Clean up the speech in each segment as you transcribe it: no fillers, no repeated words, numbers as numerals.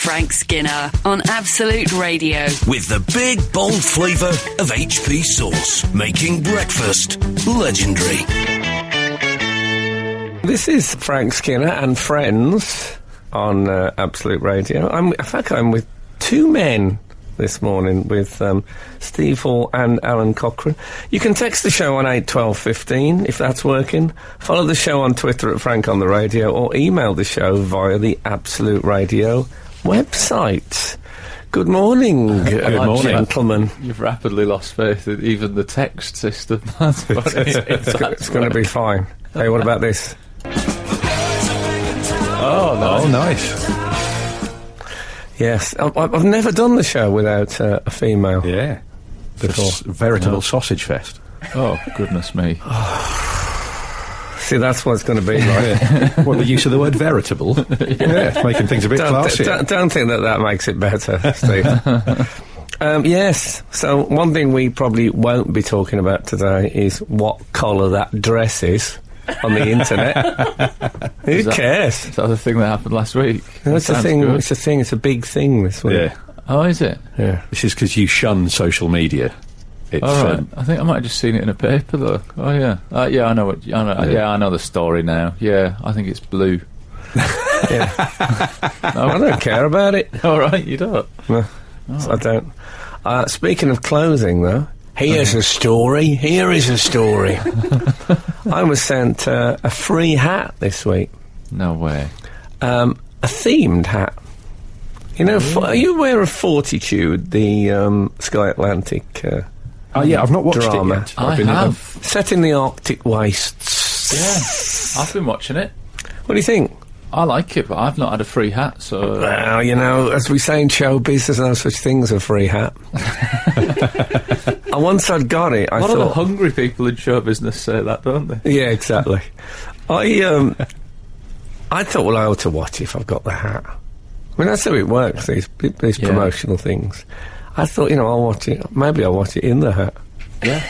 Frank Skinner on Absolute Radio. With the big, bold flavour of HP sauce, making breakfast legendary. This is Frank Skinner and Friends on Absolute Radio. I'm with two men this morning, with Steve Hall and Alun Cochrane. You can text the show on 81215 if that's working. Follow the show on Twitter at Frank on the Radio, or email the show via the Absolute Radio website. Good morning, gentlemen. You've rapidly lost faith in even the text system. That's funny. It's going to be fine. Hey, what about this? Oh, nice. Oh, nice. Yes, I've never done the show without a female. Yeah. Before. Veritable sausage fest. Oh, goodness me. See, that's what it's going to be like. Well, the use of the word veritable. Yeah, it's making things a bit classier. Don't think that makes it better, Steve. Yes, so one thing we probably won't be talking about today is what colour that dress is on the internet. Who cares? Is that the thing that happened last week? No, it's a thing. It's a thing. It's a big thing this week. Yeah. Oh, is it? Yeah. This is because you shun social media. It's, all right. I think I might have just seen it in a paper, though. Oh, yeah. Yeah, I know. I know the story now. Yeah, I think it's blue. Yeah. No, I don't care about it. All right, you don't? No, I don't. Speaking of clothing, though, here's a story. Here is a story. I was sent a free hat this week. No way. A themed hat. You know, are you aware of Fortitude, the Sky Atlantic yeah, I've not watched drama? it yet. I have. Set in the Arctic wastes. Yeah, I've been watching it. What do you think? I like it, but I've not had a free hat, so... Well, you know, as we say in showbiz, there's no such thing as a free hat. And once I'd got it, I thought... A lot of the hungry people in show business say that, don't they? Yeah, exactly. I thought, well, I ought to watch it if I've got the hat. I mean, that's how it works, these promotional things. I thought, I'll watch it. Maybe I'll watch it in the hat. Yeah.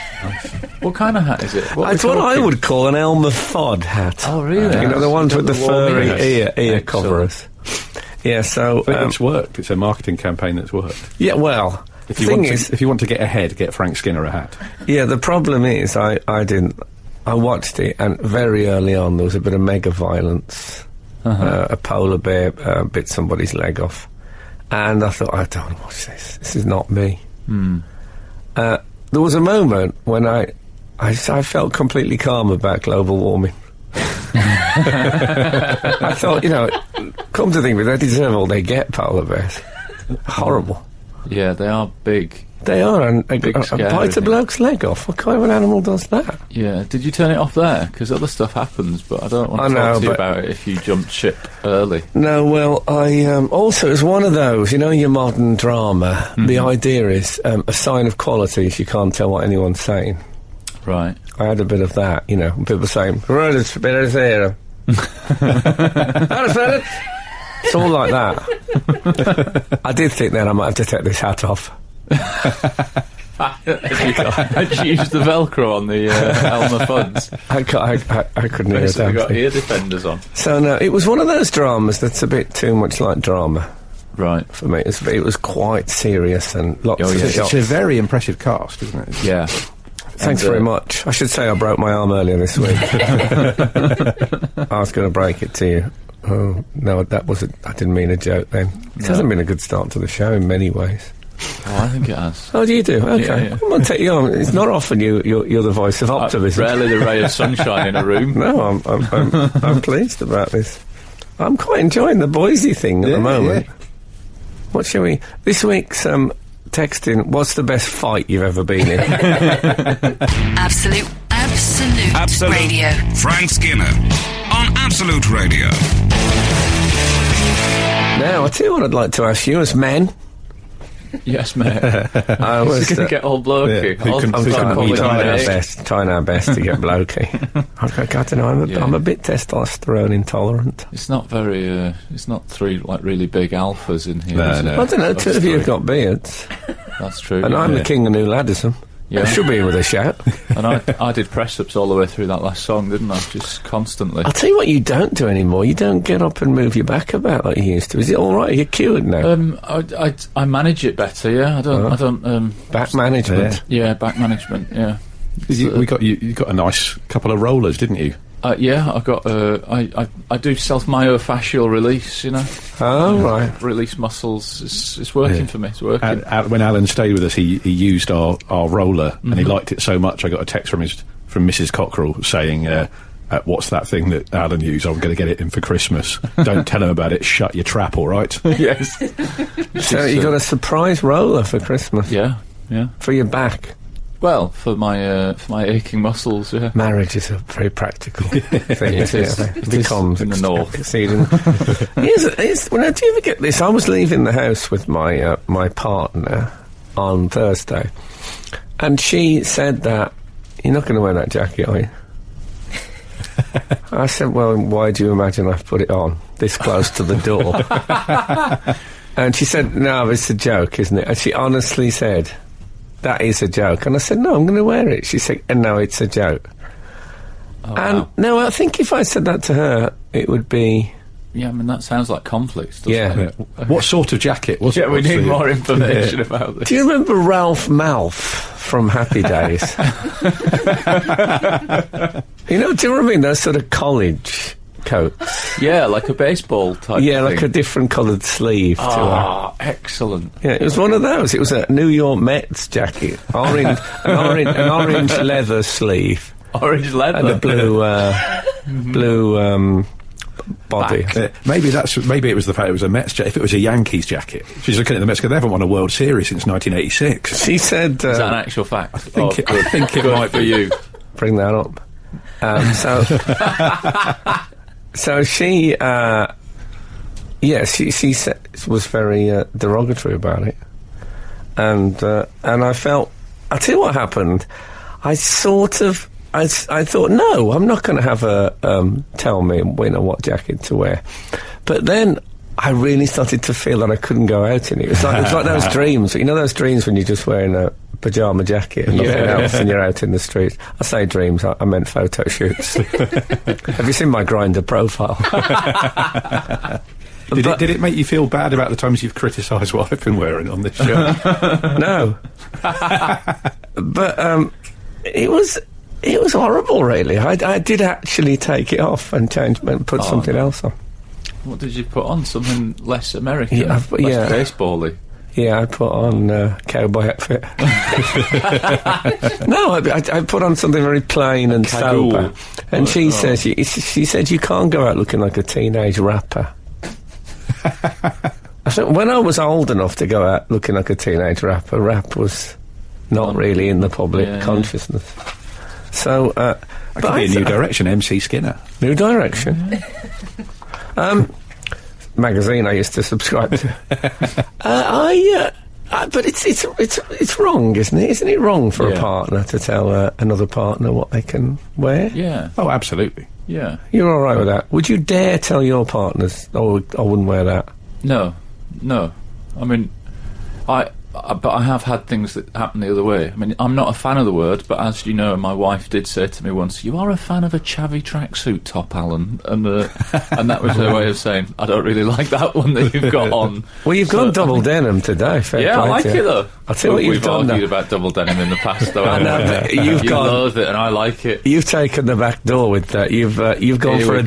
What kind of hat is it? It's what I would call an Elmer Fudd hat. Oh, really? You know, the ones with the furry ear Excellent. Coverers. Yeah, so... I think it's worked. It's a marketing campaign that's worked. Yeah, well... If you want to get ahead, get Frank Skinner a hat. Yeah, the problem is I watched it, and very early on there was a bit of mega violence. A polar bear bit somebody's leg off. And I thought, I don't want to watch this. This is not me. There was a moment when I felt completely calm about global warming. I thought, come to think of it, they deserve all they get, polar bears. Horrible. Yeah, they are big. They are, and Big, bite a bloke's leg off. What kind of an animal does that? Yeah, did you turn it off there? Because other stuff happens, but I don't want to talk to you about it if you jumped ship early. No, well, I also, it's one of those, your modern drama, the idea is a sign of quality if you can't tell what anyone's saying. Right. I had a bit of that, people saying, right, it's a bit of there. It's all like that. I did think then I might have to take this hat off. Had you used the Velcro on the Elmer Fuds? I couldn't hear it. Basically got ear defenders on. So no, it was one of those dramas that's a bit too much like drama. Right. For me, it was quite serious and lots of shots. It's a very impressive cast, isn't it? Yeah. Thanks very much. I should say I broke my arm earlier this week. I was going to break it to you. Oh, no, I didn't mean a joke then. It hasn't been a good start to the show in many ways. Oh, I think it has. Oh, do you do? Okay. Yeah. I'm going to take you on. It's not often you're the voice of optimism. Rarely the ray of sunshine in a room. No, I'm pleased about this. I'm quite enjoying the Boise thing at the moment. Yeah. What shall we... This week's texting, what's the best fight you've ever been in? Absolute Radio. Frank Skinner on Absolute Radio. Now, I tell you what I'd like to ask you as men. Yes, mate. I was going to get all blokey. Yeah, trying our best to get blokey. I don't know. I'm a bit testosterone intolerant. It's not very. It's not three really big alphas in here. No. I don't know. Two of you have got beards. That's true. And I'm the king of New Laddism. Yeah. Should be in with a shout. And I did press-ups all the way through that last song, didn't I? Just constantly. I'll tell you what you don't do anymore. You don't get up and move your back about like you used to. Is it all right? Are you cured now? I manage it better, yeah. I don't... Back management? Yeah, back management, yeah. You got a nice couple of rollers, didn't you? Yeah, I got. I do self-myofascial release. You know. Oh right. Release muscles. It's working for me. It's working. When Alan stayed with us, he used our roller, and he liked it so much. I got a text from Mrs. Cochrane saying, "What's that thing that Alan used? I'm going to get it in for Christmas. Don't tell him about it. Shut your trap, all right?" Yes. So you got a surprise roller for Christmas? Yeah. For your back. Well, for my aching muscles, yeah. Marriage is a very practical thing. It is. Becomes in the north. Exceeding. Do you ever get this? I was leaving the house with my my partner on Thursday, and she said that, "You're not going to wear that jacket, are you?" I said, "Well, why do you imagine I've put it on this close to the door?" And she said, "No, it's a joke, isn't it?" And she honestly said, "That is a joke." And I said, "No, I'm going to wear it." She said, "And no, it's a joke." Oh, and wow. no, I think if I said that to her, it would be... Yeah, I mean, that sounds like conflict, doesn't it? What sort of jacket was it? Yeah, we need more information about this. Do you remember Ralph Malph from Happy Days? Do you know what I mean? Those sort of college coats. Yeah, like a baseball type Yeah, thing. like a different coloured sleeve to her. Excellent. Yeah, it was one of those. It was a New York Mets jacket. An orange leather sleeve. Orange leather. And a blue body. Maybe it was the fact it was a Mets jacket. If it was a Yankees jacket, she's looking at the Mets because they haven't won a World Series since 1986. She said... Is that an actual fact? I think it might be you. Bring that up. So she, she said, was very derogatory about it, and I felt. I'll tell you what happened. I thought, no, I'm not going to have her tell me what jacket to wear. But then I really started to feel that I couldn't go out in it. It was like those dreams. You know those dreams when you're just wearing a pyjama jacket and nothing else and you're out in the street. I say dreams, I meant photo shoots. Have you seen my Grindr profile? Did it make you feel bad about the times you've criticised what I've been wearing on this show? No. But it was horrible, really. I did actually take it off and change and put something else on. What did you put on? Something less American? Yeah, less baseball-y? Yeah, I put on cowboy outfit. No, I put on something very plain and sober. And she says, she said, you can't go out looking like a teenage rapper. I think when I was old enough to go out looking like a teenage rapper, rap was not really in the public consciousness. So, that could be a new direction, MC Skinner. New direction. Magazine I used to subscribe to. But it's wrong, isn't it? Isn't it wrong for a partner to tell another partner what they can wear? Yeah. Oh, absolutely. Yeah. You're all right with that? Would you dare tell your partners, "Oh, I wouldn't wear that"? No. I mean, but I have had things that happen the other way. I mean, I'm not a fan of the word, but as you know, my wife did say to me once, "You are a fan of a chavvy tracksuit top, Alan," and that was her way of saying, "I don't really like that one that you've got on." Well, you've gone double denim today. Yeah, I like it though. I'll tell you what you've done. We've argued about double denim in the past, though. I know, but you loathe it, and I like it. You've taken the back door with that. You've gone for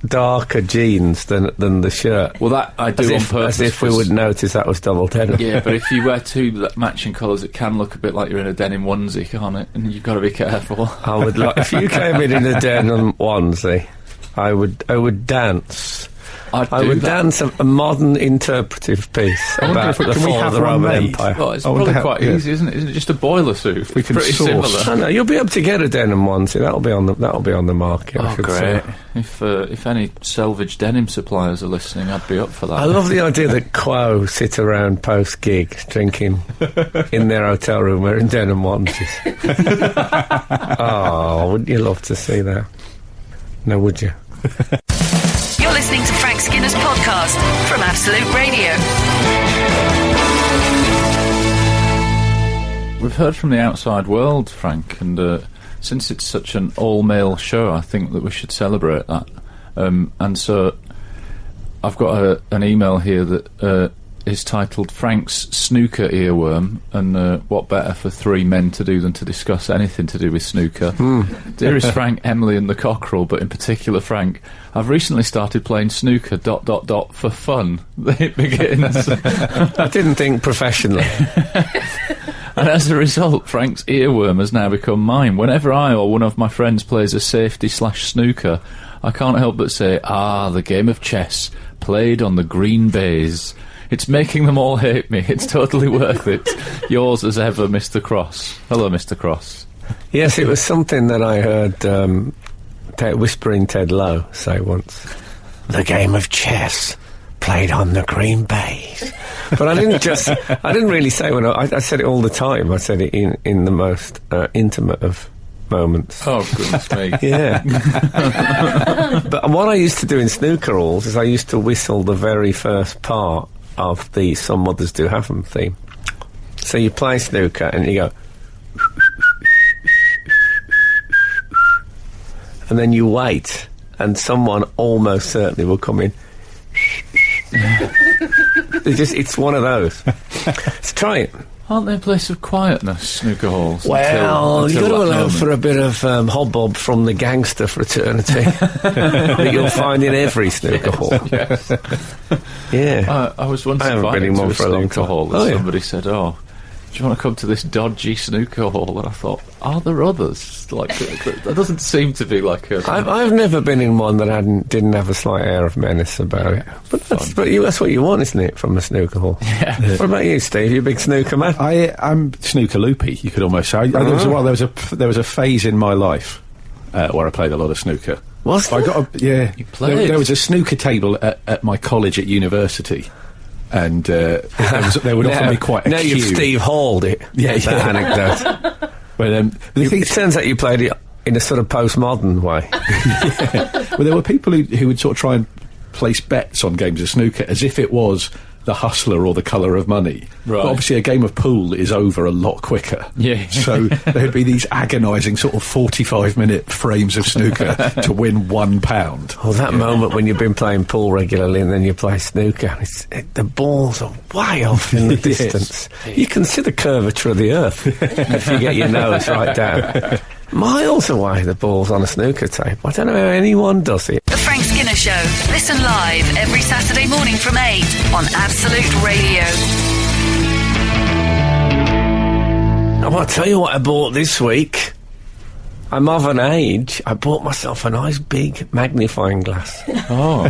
darker jeans than the shirt. Well, that I do on purpose. As if we would notice that was double denim. Yeah, but if you wear two matching colours, it can look a bit like you're in a denim onesie, can't it? And you've got to be careful. I would if you came in a denim onesie, I would dance. I would dance a modern interpretive piece about the fall of the Roman Empire. Well, it's probably quite easy, isn't it? Isn't it just a boiler suit? We can pretty similar. I know, you'll be able to get a denim onesie. That'll be on the market. Oh, great! If any selvage denim suppliers are listening, I'd be up for that. I love the idea that Quo sit around post gig drinking in their hotel room wearing denim onesies. Oh, wouldn't you love to see that? No, would you? You're listening to Frank Skinner's podcast from Absolute Radio. we've heard from the outside world, Frank, and since it's such an all-male show, I think that we should celebrate that. And so I've got an email here that is titled Frank's Snooker Earworm, and what better for three men to do than to discuss anything to do with snooker. Dearest Frank, Emily and the Cockerel, but in particular Frank, I've recently started playing snooker ... for fun. It begins. I didn't think professionally. And as a result, Frank's earworm has now become mine. Whenever I or one of my friends plays a safety/snooker, I can't help but say, the game of chess, played on the green baize. It's making them all hate me. It's totally worth it. Yours as ever, Mr. Cross. Hello, Mr. Cross. Yes, it was something that I heard Whispering Ted Lowe say once. The game of chess, played on the green baize. But I didn't really say when I said it all the time. I said it in the most intimate of moments. Oh, goodness me. Yeah. But what I used to do in snooker halls is I used to whistle the very first part of the Some Mothers Do Have Them theme. So you play snooker and you go... and then you wait, and someone almost certainly will come in. It's one of those. Let's try it. Aren't they a place of quietness, snooker halls? Well, you've got to that allow moment? for a bit of hobbob from the gangster fraternity that you'll find in every snooker hall. Yes. Yeah. I was once I haven't been invited in to one a for a long snooker time. hall, and Oh, yeah. somebody said, do you want to come to this dodgy snooker hall? And I thought, are there others? Like, that doesn't seem to be like a... I've never been in one that didn't have a slight air of menace about it. But that's what you want, isn't it, from a snooker hall? Yeah. What about you, Steve? You a big snooker man? I'm snooker loopy, you could almost say. There was a phase in my life where I played a lot of snooker. Was I there? got yeah. You played? There was a snooker table at my college at university, and there would often be quite a now queue. you've Steve Halled it. Yeah, that yeah. anecdote. But the thing It turns out you played it in a sort of postmodern way. well, there were people who would sort of try and place bets on games of snooker as if it was The Hustler or The Colour of Money. Right. But obviously a game of pool is over a lot quicker. Yeah. So there'd be these agonising sort of 45-minute frames of snooker to win £1. Oh, that moment when you've been playing pool regularly and then you play snooker, the balls are way off in the Yes. distance. You can see the curvature of the earth if you get your nose right down. Miles away, the ball's on a snooker tape. I don't know how anyone does it. The Frank Skinner Show. Listen live every Saturday morning from 8 on Absolute Radio. I'll tell you what I bought this week. I'm of an age. I bought myself a nice big magnifying glass. Oh.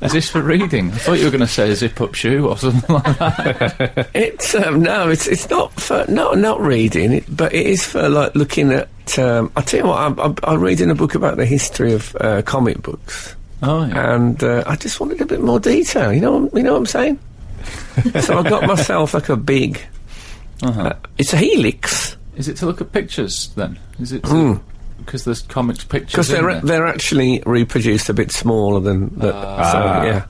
Is this for reading? I thought you were going to say a zip-up shoe or something like that. It's it's not for not reading, but it is for like looking at. I tell you what, I'm reading a book about the history of comic books, Oh, yeah. and I just wanted a bit more detail. You know what I'm saying? So I got myself like a big. It's a helix. Is it to look at pictures, then? Is it because there's comics pictures Because in there? they're actually reproduced a bit smaller than that. So, yeah.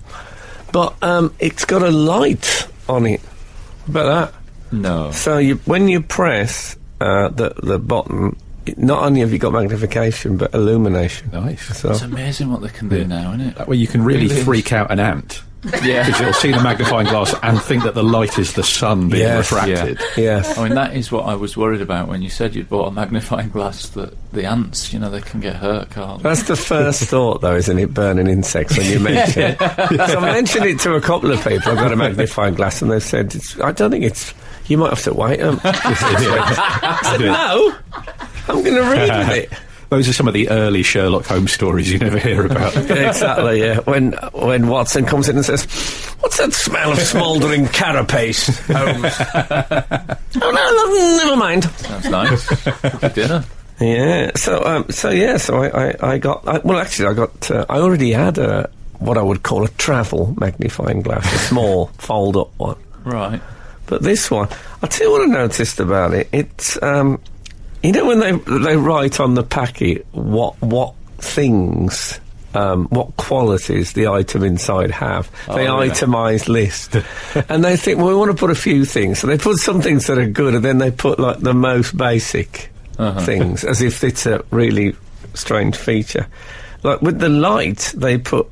But it's got a light on it. About that. No. So when you press the button, not only have you got magnification, but illumination. Nice. So It's amazing what they can do now, isn't it? That way you can really Really? freak out an ant. Yeah. Because you'll see the magnifying glass and think that the light is the sun being Yes, refracted. yes. I mean, that is what I was worried about when you said you'd bought a magnifying glass, that the ants, they can get hurt, can't they? That's the first thought, though, isn't it? Burning insects when you mention it. So I mentioned it to a couple of people. I've got a magnifying glass, and they've said, I don't think it's. You might have to wait. I said, no, I'm going to read with it. Those are some of the early Sherlock Holmes stories you never hear about. Exactly, yeah. When Watson comes in and says, "What's that smell of smouldering carapace, Holmes?" Oh, no, never mind. Sounds nice. For dinner. Yeah, so I got... I already had what I would call a travel magnifying glass, a small fold-up one. Right. But this one, I'll tell you what I noticed about it. It's... when they write on the packet what things what qualities the item inside have. They yeah. itemise list. And they think, well, we want to put a few things. So they put some things that are good, and then they put, like, the most basic things, as if it's a really strange feature. Like, with the light, they put,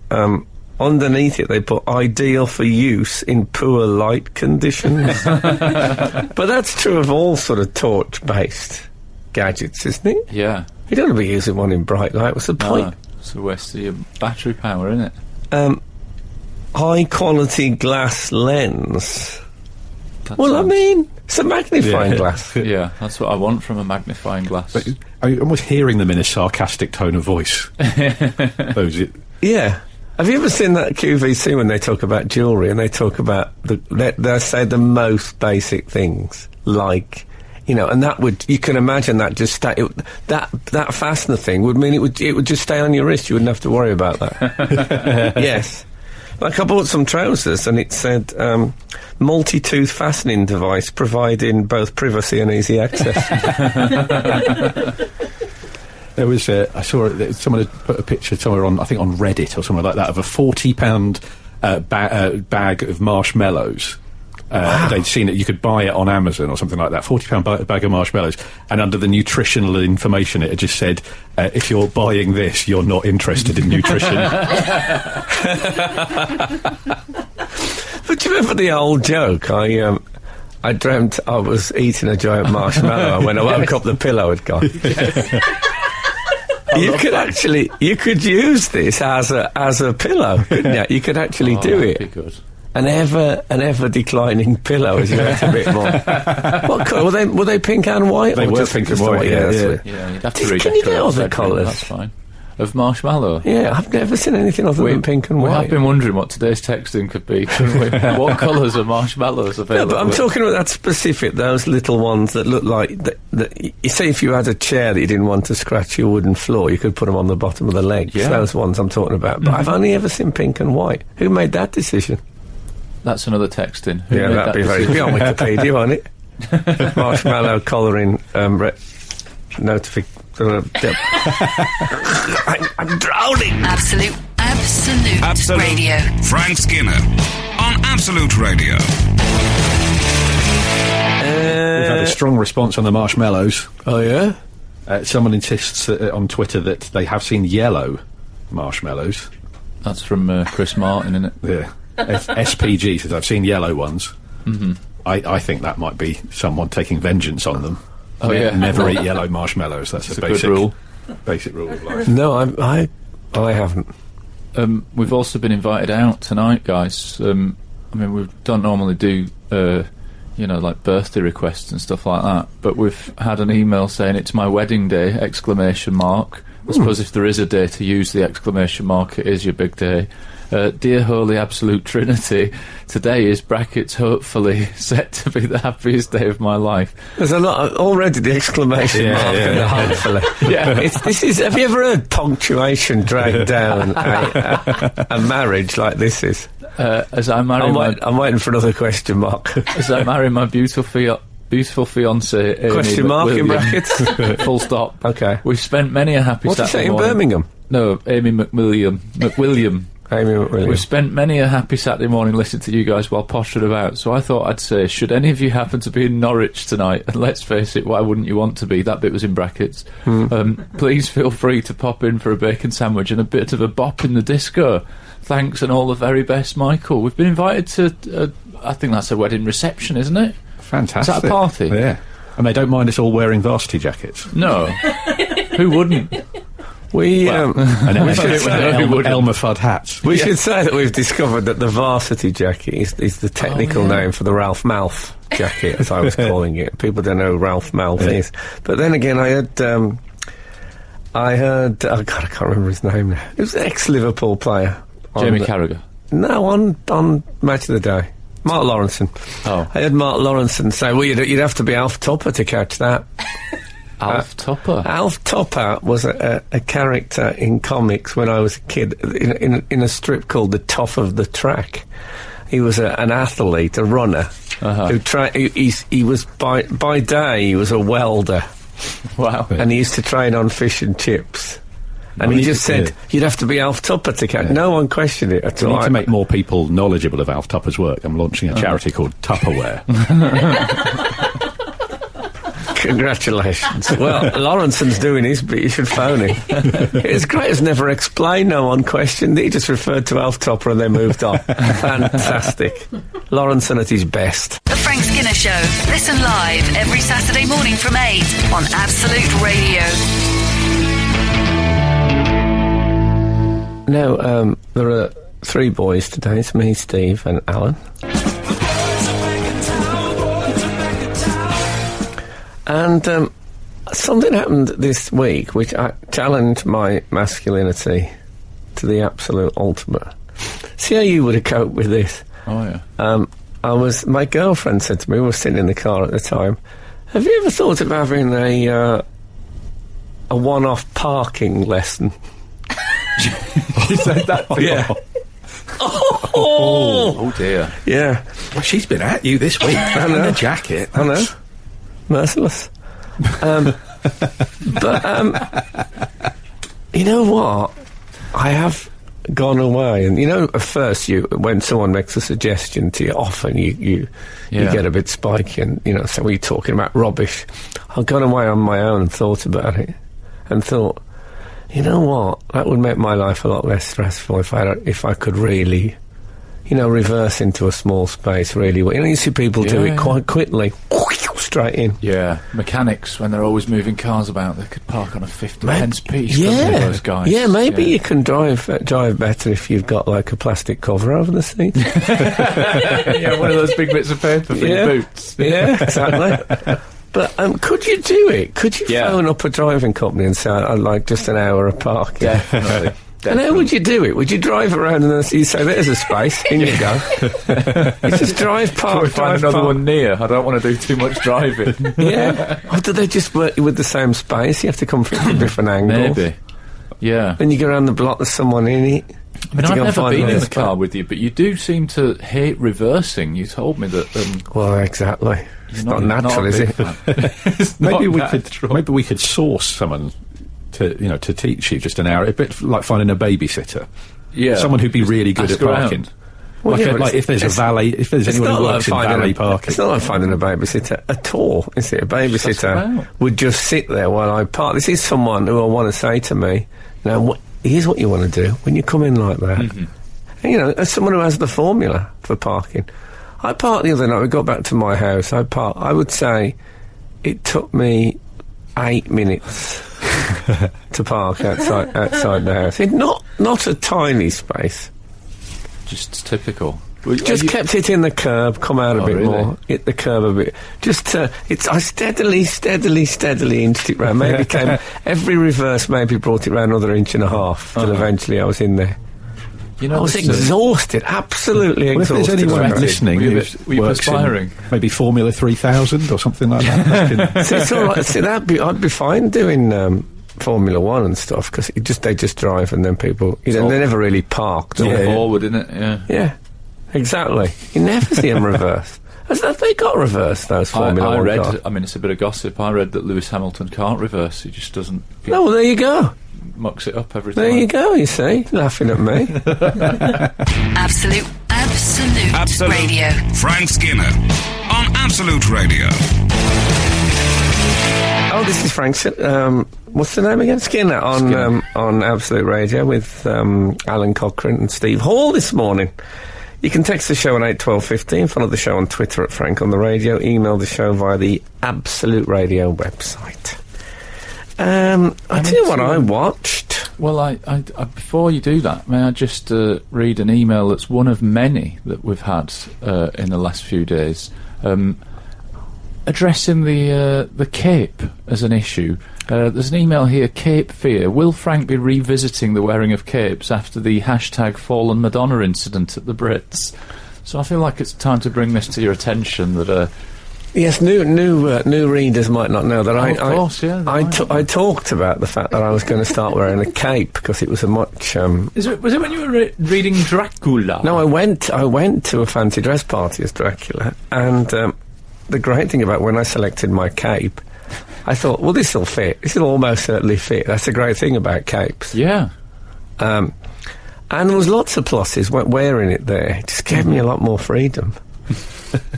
underneath it, they put ideal for use in poor light conditions. But that's true of all sort of torch-based gadgets, isn't it? Yeah. You don't want to be using one in bright light. What's the point? No, it's a waste of your battery power, isn't it? High-quality glass lens. That Well, I sounds- mean, it's a magnifying glass. Yeah, that's what I want from a magnifying glass. But I'm almost hearing them in a sarcastic tone of voice. Yeah. Have you ever seen that QVC when they talk about jewellery and they talk about they say the most basic things, like, you know, and that would, you can imagine that just that fastener thing would mean it would just stay on your wrist. You wouldn't have to worry about that. Yes. Like, I bought some trousers and it said multi-tooth fastening device providing both privacy and easy access. There was I saw someone had put a picture somewhere on, I think on Reddit or somewhere like that, of a £40 bag of marshmallows. Wow. They'd seen it, you could buy it on Amazon or something like that, £40 bag of marshmallows, and under the nutritional information it had just said, if you're buying this, you're not interested in nutrition. But do you remember the old joke? I dreamt I was eating a giant marshmallow, and when I woke up the pillow had gone. You could use this as a pillow, couldn't you? You could actually do that'd be it. good. An ever declining pillow as you ate a bit more. What colour were they pink and white? They or were just pink and just the white, yeah. that's it. Yeah, you'd have to Can redecorate. you get the other bedroom, colours? That's fine. Of marshmallow? Yeah, I've never seen anything other than pink and We white. have been wondering what today's texting could be, couldn't we? What colours are marshmallows No, available? but I'm talking about that specific, those little ones that look like you say if you had a chair that you didn't want to scratch your wooden floor, you could put them on the bottom of the legs. Yeah. Those ones I'm talking about. But I've only ever seen pink and white. Who made that decision? That's another texting. Who Yeah, made that'd that be very decision? be on Wikipedia, won't it? Marshmallow colouring notification. I'm drowning. Absolute Radio. Frank Skinner on Absolute Radio. We've had a strong response on the marshmallows. Oh, yeah? Someone insists on Twitter that they have seen yellow marshmallows. That's from Chris Martin, isn't it? Yeah. SPG says, I've seen yellow ones. Mm-hmm. I think that might be someone taking vengeance on them. Oh, yeah. Never eat yellow marshmallows. That's a basic good rule. Basic rule of life. No, I haven't. We've also been invited out tonight, guys. I mean, we don't normally do, like birthday requests and stuff like that, but we've had an email saying it's my wedding day, ! I suppose if there is a day to use the exclamation mark, it is your big day. Dear Holy Absolute Trinity, today is brackets hopefully set to be the happiest day of my life. There's a lot already. The exclamation mark and the hopefully. Yeah. This is. Have you ever heard punctuation drag down a marriage like this is? As I marry I'm waiting for another question mark. as I marry my beautiful fiancée, Amy Question mark in McWilliam. brackets. Full stop. Okay. We've spent many a happy What did you Saturday say in morning. Birmingham? No, Amy McWilliam. Amy McWilliam. We've spent many a happy Saturday morning listening to you guys while pottering about, so I thought I'd say, should any of you happen to be in Norwich tonight, and let's face it, why wouldn't you want to be? That bit was in brackets. Please feel free to pop in for a bacon sandwich and a bit of a bop in the disco. Thanks and all the very best, Michael. We've been invited to, I think that's a wedding reception, isn't it? Fantastic. Is that a party? Yeah. And they don't mind us all wearing varsity jackets. No. Who wouldn't? And We should say- Elmer Fudd hats. We should say that we've discovered that the varsity jacket is the technical name for the Ralph Malph jacket, as I was calling it. People don't know who Ralph Malph is. But then again, I heard, oh God, I can't remember his name now. It was an ex-Liverpool player. Jamie Carragher. No, on Match of the Day. Mark Lawrenson. Oh. I heard Mark Lawrenson say, well, you'd have to be Alf Topper to catch that. Alf Topper. Alf Topper was a character in comics when I was a kid in a strip called The Toff of the Track. He was an athlete, a runner, who he was by day he was a welder. Wow. And he used to train on fish and chips. And he just said, you'd have to be Alf Tupper to catch. No one questioned it at all. We need to make more people knowledgeable of Alf Tupper's work. I'm launching a charity called Tupperware. Congratulations. Well, Lawrenson's doing his bit, you should phone him. It's great, it's never explained, no one questioned. He just referred to Alf Tupper and they moved on. Fantastic. Lawrenson at his best. The Frank Skinner Show. Listen live every Saturday morning from 8 on Absolute Radio. Now, there are 3 boys today. It's me, Steve and Alan. And something happened this week which I challenged my masculinity to the absolute ultimate. See how you would have coped with this. Oh, yeah. My girlfriend said to me, we were sitting in the car at the time, have you ever thought of having a one-off parking lesson? You said that to Yeah. her? Oh dear. Yeah. Well, she's been at you this week. I know. In a jacket. I know. Merciless. You know what? I have gone away, and you know, at first, when someone makes a suggestion to you, often you get a bit spiky, and you know, so we're talking about rubbish. I've gone away on my own and thought about it, and thought, you know what? That would make my life a lot less stressful if I could really, you know, reverse into a small space. Really, you know, you see people do it quite quickly. Straight in. Yeah, mechanics, when they're always moving cars about, they could park on a 50p piece, couldn't they, those guys? Yeah, maybe you can drive better if you've got like a plastic cover over the seat. Yeah, one of those big bits of paper for your boots. Yeah, exactly. But could you do it? Could you phone up a driving company and say, I'd like just an hour of parking? Definitely. And how would you do it? Would you drive around and you say, there's a space, in you go. You just drive past. Find another one near. I don't want to do too much driving. Yeah. Or do they just work you with the same space? You have to come from different angles. Maybe. Yeah. Then you go around the block, there's someone in it. I mean, I've never been in the car with you, but you do seem to hate reversing. You told me that. Well, exactly. It's not natural, is it? Maybe we could source someone to teach you just an hour. A bit like finding a babysitter. Yeah, someone who'd be really good at parking. Well, like if there's a valet, if there's anyone who works in valet parking. It's not like finding a babysitter at all, is it? A babysitter would just sit there while I park. This is someone who I want to say to me, now, here's what you want to do when you come in like that. Mm-hmm. And, you know, as someone who has the formula for parking. I parked the other night, we got back to my house, I would say it took me 8 minutes to park outside the house. Not a tiny space. Just typical. Just kept it in the curb, come out a bit more, hit the curb a bit. I steadily inched it round. Maybe every reverse maybe brought it round another 1.5 inches till eventually I was in there. You know, I was exhausted, absolutely exhausted. If there's anyone listening who's perspiring, maybe Formula 3000 or something like that. See, it's all right. See, I'd be fine doing Formula 1 and stuff, because they just drive and then people, they never really park. It's all forward, isn't it? Yeah. Yeah, exactly. You never see them reverse. Have they got reverse, those Formula 1 cars? I mean, it's a bit of gossip. I read that Lewis Hamilton can't reverse. He just doesn't. Oh, well, there you go. Mucks it up every time. There you go, you see, laughing at me. Absolute Radio. Frank Skinner on Absolute Radio. Oh, this is Frank. What's the name again? Skinner on Absolute Radio with Alan Cochrane and Steve Hall this morning. You can text the show on 81215, follow the show on Twitter at Frank on the Radio, email the show via the Absolute Radio website. I'll tell you what I watched. Well, I before you do that, may I just read an email that's one of many that we've had in the last few days, addressing the cape as an issue. There's an email here, Cape Fear. Will Frank be revisiting the wearing of capes after the #Fallen Madonna incident at the Brits? So I feel like it's time to bring this to your attention that... Yes, new readers might not know that I talked about the fact that I was going to start wearing a cape because it was a much. Was it when you were reading Dracula? No, I went to a fancy dress party as Dracula, and the great thing about when I selected my cape, I thought, well, this will fit. This will almost certainly fit. That's the great thing about capes. Yeah. And there was lots of pluses wearing it there. It just gave me a lot more freedom.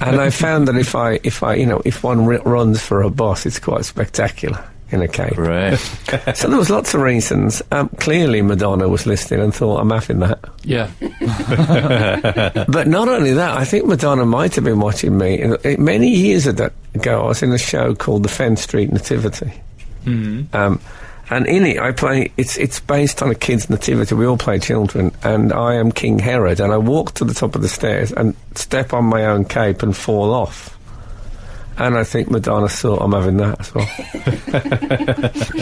And I found that if one runs for a boss, it's quite spectacular in a cape. Right. So there was lots of reasons. Clearly Madonna was listening and thought, I'm having that. Yeah. But not only that, I think Madonna might have been watching me. Many years ago, I was in a show called The Fen Street Nativity. Mm-hmm. And in it, I play. It's based on a kid's nativity. We all play children, and I am King Herod. And I walk to the top of the stairs and step on my own cape and fall off. And I think Madonna thought I'm having that as well.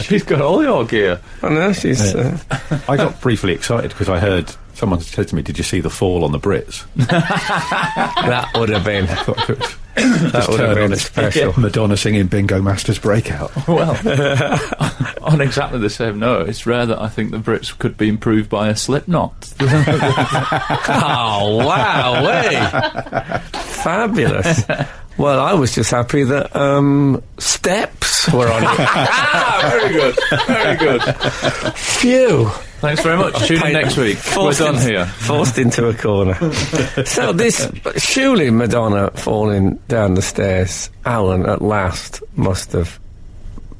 She's got all your gear. I know she's. I got briefly excited because I heard someone said to me, "Did you see the fall on the Brits?" That would have been. That would have been special. Madonna singing Bingo Masters Breakout. Well, on exactly the same note, it's rare that I think the Brits could be improved by a Slipknot. Oh, wow, way! Fabulous. Well, I was just happy that Steps were on it. Very good, very good. Phew. Thanks very much. Tune in next week. We're done here. Forced into a corner. So surely Madonna falling down the stairs, Alun at last must have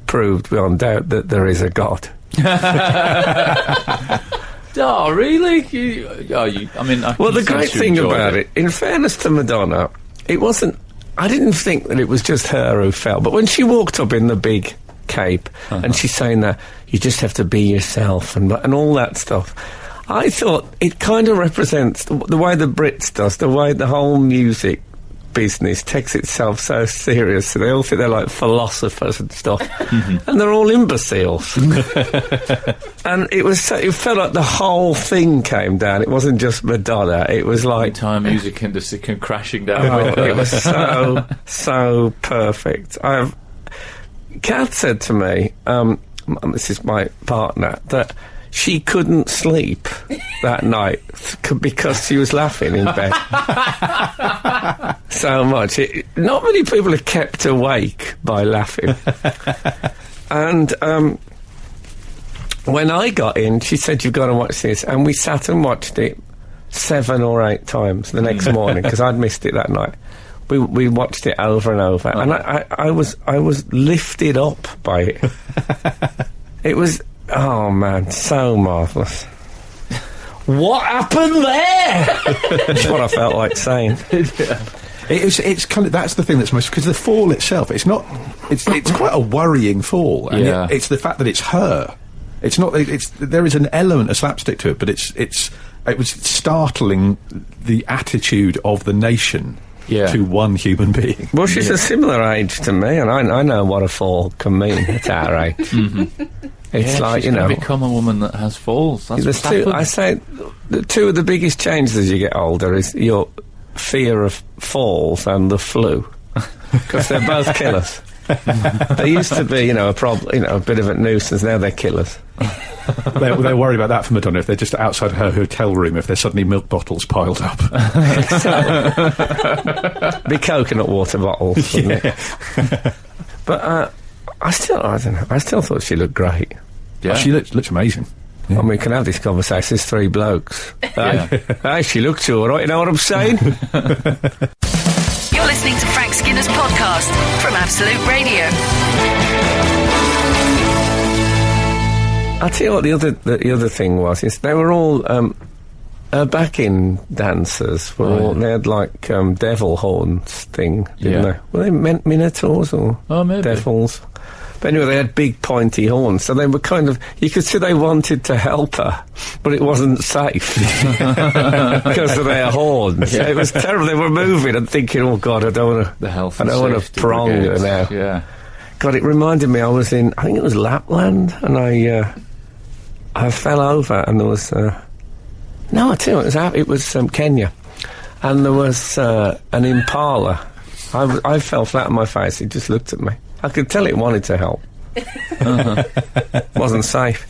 proved beyond doubt that there is a God. Oh, really? The great thing about it, in fairness to Madonna, it wasn't. I didn't think that it was just her who fell, but when she walked up in the big cape and she's saying that you just have to be yourself and all that stuff, I thought it kind of represents the way the Brits does, the way the whole music business takes itself so serious. They all think they're like philosophers and stuff, and they're all imbeciles. And it felt like the whole thing came down. It wasn't just Madonna. It was like the entire music industry came crashing down. It was so perfect. Kath said to me, this is my partner, that she couldn't sleep that night because she was laughing in bed so much. Not many people are kept awake by laughing. And when I got in, she said, "You've got to watch this," and we sat and watched it 7 or 8 times the next morning because I'd missed it that night. We watched it over and over, and I was lifted up by it. It was. Oh man, so marvellous. What happened there? That's what I felt like saying. It's kind of, that's the thing that's most, because the fall itself, it's quite a worrying fall, and it's the fact that it's her. It's not. There is an element of slapstick to it, but it was startling the attitude of the nation to one human being. Well, she's a similar age to me, and I know what a fall can mean at our age. Mm-hmm. It's like, she's become a woman that has falls. That's I say the two of the biggest changes as you get older is your fear of falls and the flu, because they're both killers. They used to be, a problem, a bit of a nuisance. Now they're killers. They're worried about that for Madonna. If they're just outside her hotel room, if there's suddenly milk bottles piled up, be coconut water bottles, wouldn't it? But I don't know. I still thought she looked great. Yeah, she looks amazing. Yeah. I mean, we can have this conversation as 3 blokes. Hey, she looks all right. You know what I'm saying? You're listening to Frank Skinner's podcast from Absolute Radio. I'll tell you what the other thing was, is they were all backing dancers. They had like devil horns thing, didn't they? Were they minotaurs or devils? But anyway, they had big pointy horns, so they were kind of, you could see they wanted to help her, but it wasn't safe because of their horns. Yeah. It was terrible. They were moving and thinking, oh God, I don't want to prong her now. Yeah. God, it reminded me, I was in, I think it was Lapland, and I fell over, and there was, no, I tell you, it was Kenya, and there was an impala. I fell flat on my face. It just looked at me. I could tell it wanted to help. Wasn't safe.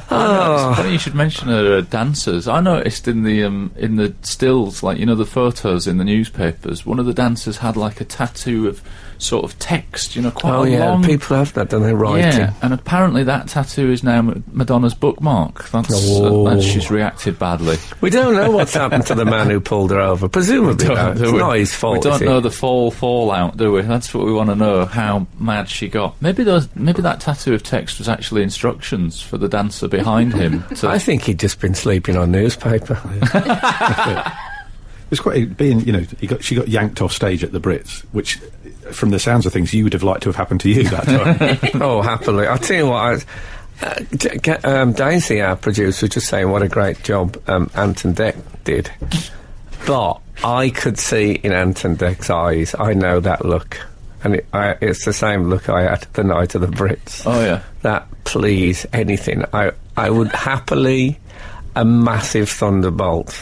Oh. It's funny you should mention her dancers. I noticed in the stills, like, you know, the photos in the newspapers, one of the dancers had like a tattoo of sort of text, you know, quite Oh, a yeah, long... people have that, don't they, writing? Yeah, and apparently that tattoo is now Madonna's bookmark. That's she's reacted badly. We don't know what's happened to the man who pulled her over. Presumably, it's not his fault. We don't know the fallout, do we? That's what we want to know, how mad she got. Maybe that tattoo of text was actually instructions for the dancer behind him. I think he'd just been sleeping on newspaper. It's quite being, you know, she got yanked off stage at the Brits, which, from the sounds of things, you would have liked to have happened to you that time. Oh, happily. I'll tell you what, Daisy, our producer, was just saying what a great job Anton Deck did. But I could see in Anton Deck's eyes, I know that look. And it's the same look I had the night of the Brits. Oh, yeah. That, please, anything. I would happily, a massive thunderbolt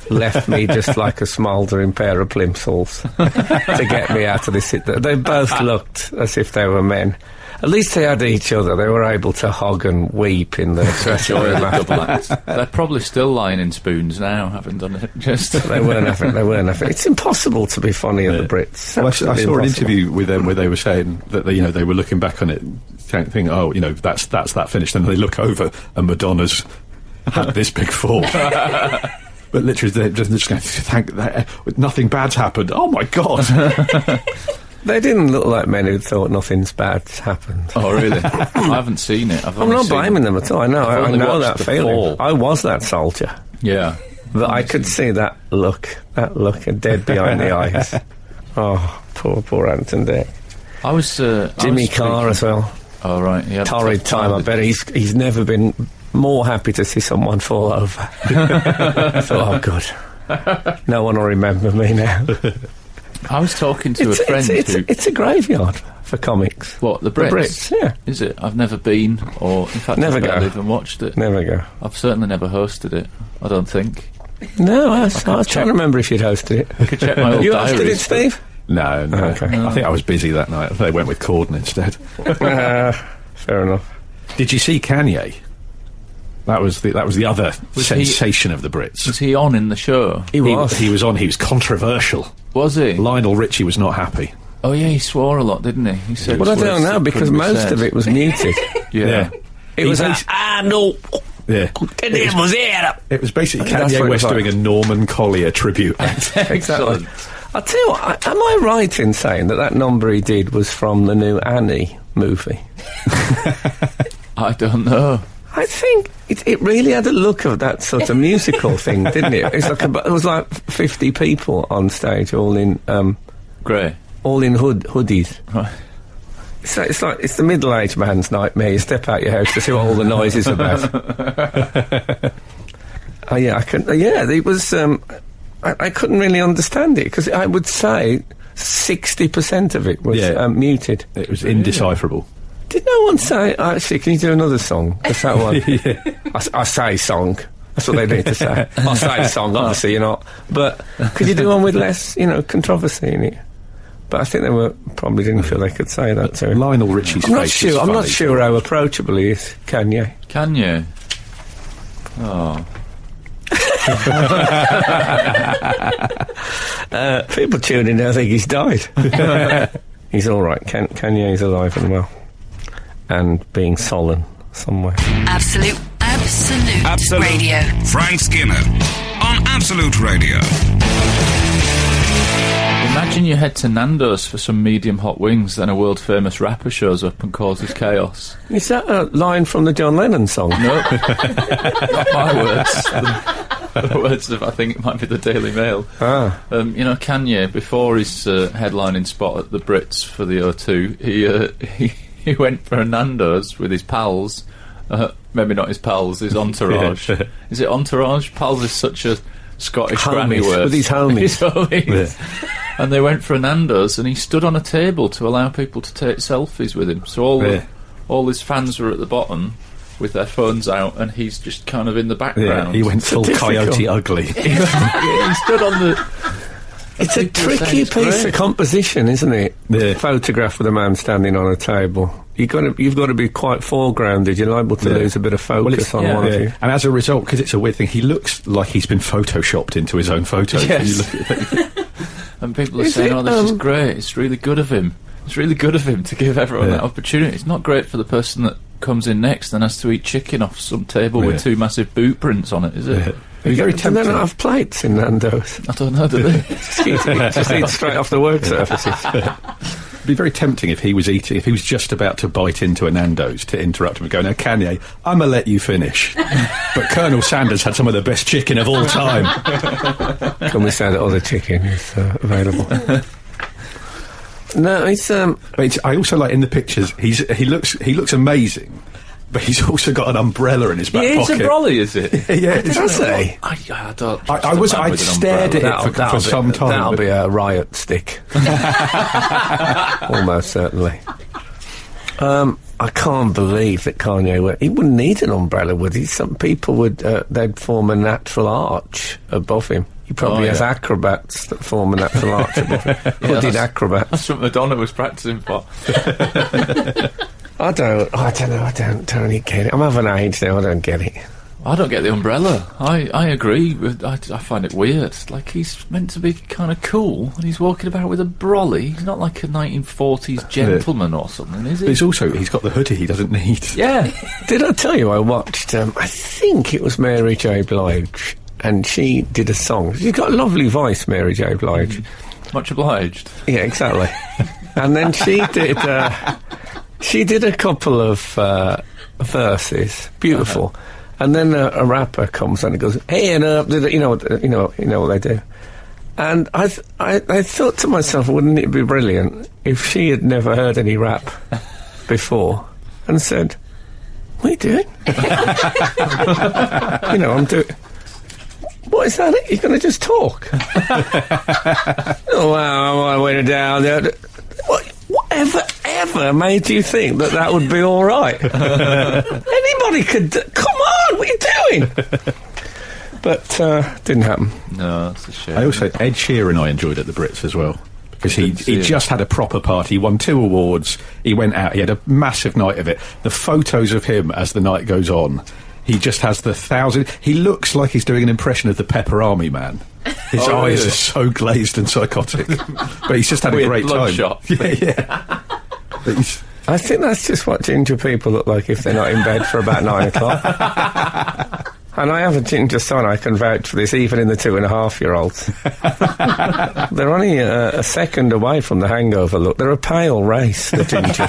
left me just like a smouldering pair of plimsolls to get me out of this. They both looked as if they were men. At least they had each other. They were able to hug and weep in the dressing room after. They're probably still lying in spoons now, having done it. They weren't having. It's impossible to be funny at the Brits. Well, I saw an interview with them where they were saying that they were looking back on it, thinking, oh, you know, that's that finished. And they look over and Madonna's had this big fall. But literally, they're just going, thank nothing bad's happened. Oh my God! They didn't look like men who thought nothing's bad's happened. Oh really? I haven't seen it. I'm not blaming them at all. I know that feeling. I was that soldier. Yeah, but I could see that look, dead behind the eyes. Oh, poor Anton Deck. I was Jimmy Carr as well. Oh right, torrid time. I bet he's never been more happy to see someone fall over. I thought, oh good, no one will remember me now. I was talking to a friend it's a graveyard for comics. What, the Brits? The Brits, yeah. Is it? I've never been, or in fact never I've go. barely even watched it. Never go. I've certainly never hosted it, I don't think. No, I was trying to remember if you'd hosted it. I could check my old You diaries. hosted it, Steve? No. Okay. I think I was busy that night. They went with Corden instead. Fair enough. Did you see Kanye? That was the other sensation of the Brits. Was he on in the show? He was. He was on. He was controversial. Was he? Lionel Richie was not happy. Oh yeah, he swore a lot, didn't he? He said. Well, I words don't know that because couldn't be most said. of it was muted. Yeah. It was no. Yeah. It was basically That's Kanye what it West was doing like. a Norman Collier tribute act. Exactly. I'll tell you what, am I right in saying that number he did was from the new Annie movie? I don't know. I think it really had a look of that sort of musical thing, didn't it? It was like 50 people on stage, all in Grey. all in hoodies. Right. It's the middle-aged man's nightmare. You step out your house to see what all the noise is about. It was. I couldn't really understand it because I would say 60% of it was muted. It was indecipherable. Did no one say, actually, can you do another song? That's that one. I say song. That's what they need to say. I say song, obviously you're not. But could you do one with less, controversy in it? But I think they probably didn't feel they could say that to him. Lionel Richie's face is I'm not funny. sure how approachable he is, Kanye. Kanye. Oh. People tuning now think he's died. He's all right. Kanye's alive and well. And being sullen somewhere. Absolute Radio. Frank Skinner on Absolute Radio. Imagine you head to Nando's for some medium hot wings, then a world famous rapper shows up and causes chaos. Is that a line from the John Lennon song? No, not my words. The words of, I think it might be the Daily Mail. Kanye, before his headlining spot at the Brits for the O2, he went for a Nando's with his pals. Maybe not his pals, his entourage. Is it entourage? Pals is such a Scottish granny word. With his homies. His homies. Yeah. And they went for a Nando's and he stood on a table to allow people to take selfies with him. So all his fans were at the bottom with their phones out and he's just kind of in the background. Yeah, he went full Coyote Ugly. He stood on the... It's a People say tricky it's piece great. of composition, isn't it? Yeah. Photograph with a man standing on a table. You've got to be quite foregrounded. You're liable to Yeah. lose a bit of focus on one of you. And as a result, because it's a weird thing, he looks like he's been photoshopped into his own photos. Yes. When you look at it. And people are Is saying, it, "Oh, this is great. It's really good of him. It's really good of him to give everyone Yeah. that opportunity." It's not great for the person that comes in next and has to eat chicken off some table Yeah. with 2 massive boot prints on it, is it? Yeah. It'd be very Do they tempting. not have plates in Nando's? I don't know, do they? Just eat straight off the work surfaces. It'd be very tempting if he was just about to bite into a Nando's to interrupt him and go, "Now, Kanye, I'm gonna let you finish." But Colonel Sanders had some of the best chicken of all time. Can we say that other chicken is available? No, it's But I also like in the pictures, he looks amazing, but he's also got an umbrella in his back It's a pocket. brolly, is it? Yeah, it's- does he? I don't. I stared at it for some time. That'll but- be a riot stick. Almost certainly. I can't believe that Kanye he wouldn't need an umbrella, would he? Some people would, they'd form a natural arch above him. He probably has acrobats. acrobats that form a natural arch above him. Hooded acrobats. That's what Madonna was practicing for. I don't know, I don't really get it. I'm of an age now, I don't get it. I don't get the umbrella. I agree. I find it weird. Like, he's meant to be kind of cool, and he's walking about with a brolly. He's not like a 1940s gentleman or something, is But he? he's got the hoodie he doesn't need. Yeah. Did I tell you I watched, I think it was Mary J. Blige, and she did a song. She's got a lovely voice, Mary J. Blige. Much obliged. Yeah, exactly. And then she did a couple of verses, beautiful. And then a rapper comes on and goes, "Hey, and you know what they do." And I thought to myself, wouldn't it be brilliant if she had never heard any rap before and said, "What are you doing?" I'm doing. What is that? You're going to just talk? Oh wow! I went down there. Whatever ever made you think that would be all right? Anybody could. Come on, what are you doing? But didn't happen. No, that's a shame. I also Ed Sheeran I enjoyed at the Brits as well. Because he Didn't see him. just had a proper party. He won 2 awards. He went out. He had a massive night of it. The photos of him as the night goes on, he just has the 1,000. He looks like he's doing an impression of the Pepper Army Man. His Oh, eyes really? are so glazed and psychotic. But he's just had a Weird great time. bloodshot. Yeah. But he's- I think that's just what ginger people look like if they're not in bed for about 9 o'clock. And I have a ginger son, I can vouch for this, even in the 2.5-year-olds. They're only a second away from the hangover look. They're a pale race, the gingers.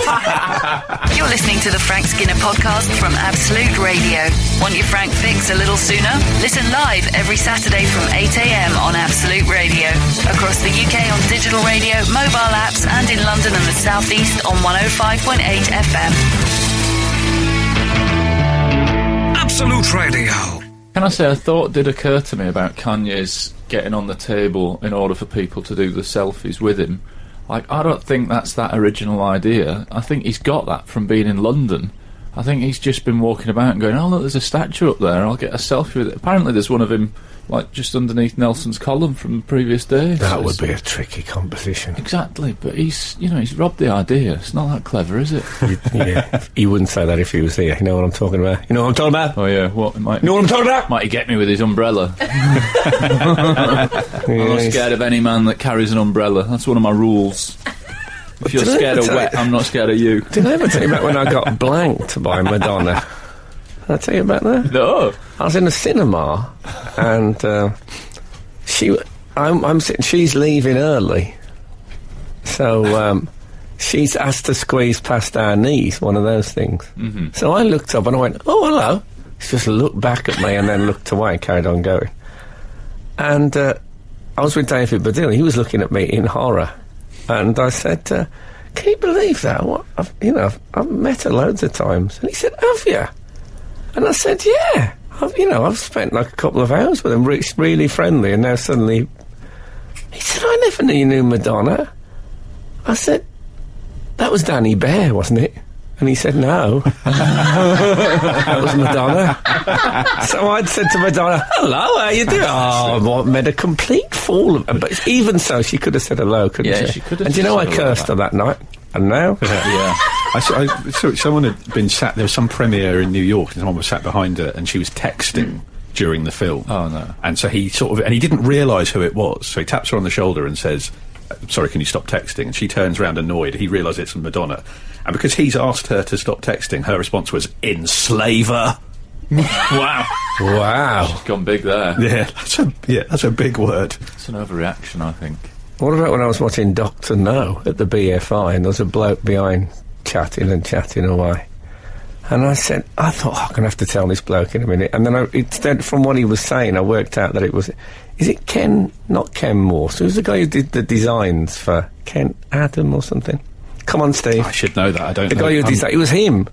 You're listening to the Frank Skinner podcast from Absolute Radio. Want your Frank fix a little sooner? Listen live every Saturday from 8 a.m. on Absolute Radio. Across the UK on digital radio, mobile apps, and in London and the South East on 105.8 FM. Absolute Radio. Can I say, a thought did occur to me about Kanye's getting on the table in order for people to do the selfies with him. Like, I don't think that's that original idea. I think he's got that from being in London. I think he's just been walking about and going, "Oh, look, there's a statue up there, I'll get a selfie with it." Apparently there's one of him, like, just underneath Nelson's column from the previous day. That So would it's- be a tricky composition. Exactly, but he's robbed the idea. It's not that clever, is it? Yeah, he wouldn't say that if he was here. You know what I'm talking about? You know what I'm talking about? Oh yeah, what? Might, You know what I'm talking about? might he get me with his umbrella? I'm not Yes. scared of any man that carries an umbrella. That's one of my rules. If you're Did I scared ever of tell wet, you- I'm not scared of you. Did I ever tell you about when I got blanked by Madonna? Did I tell you about that? No. I was in a cinema, and I'm sitting. She's leaving early, so she's asked to squeeze past our knees. One of those things. Mm-hmm. So I looked up and I went, "Oh, hello." She just looked back at me and then looked away, and carried on going. And I was with David Baddiel. He was looking at me in horror, and I said, "Can you believe that? I've met her loads of times." And he said, "Have you?" And I said, "Yeah. I've spent like a couple of hours with him, really friendly, and now suddenly..." He said, "I never knew you knew Madonna." I said, "That was Danny Bear, wasn't it?" And he said, no. That was Madonna. So I'd said to Madonna, hello, how you doing? Oh, made a complete fool of her. But even so, she could have said hello, couldn't she? Yeah, she could have. And do you know I cursed her that night? And now? Yeah. I saw someone had been sat, there was some premiere in New York, and someone was sat behind her, and she was texting during the film. Oh, no. And so he and he didn't realise who it was, so he taps her on the shoulder and says, sorry, can you stop texting? And she turns round annoyed. He realises it's Madonna. And because he's asked her to stop texting, her response was, enslave her. Wow. Wow. She's gone big there. Yeah, that's a big word. It's an overreaction, I think. What about when I was watching Dr. No at the BFI, and there was a bloke behind chatting away? And I said, I thought, I'm going to have to tell this bloke in a minute. And then instead, from what he was saying, I worked out that it was... Is it Ken? Not Ken Morse. Who's the guy who did the designs for Ken Adam or something? Come on, Steve. I should know that. I don't know. The guy who designed... It was him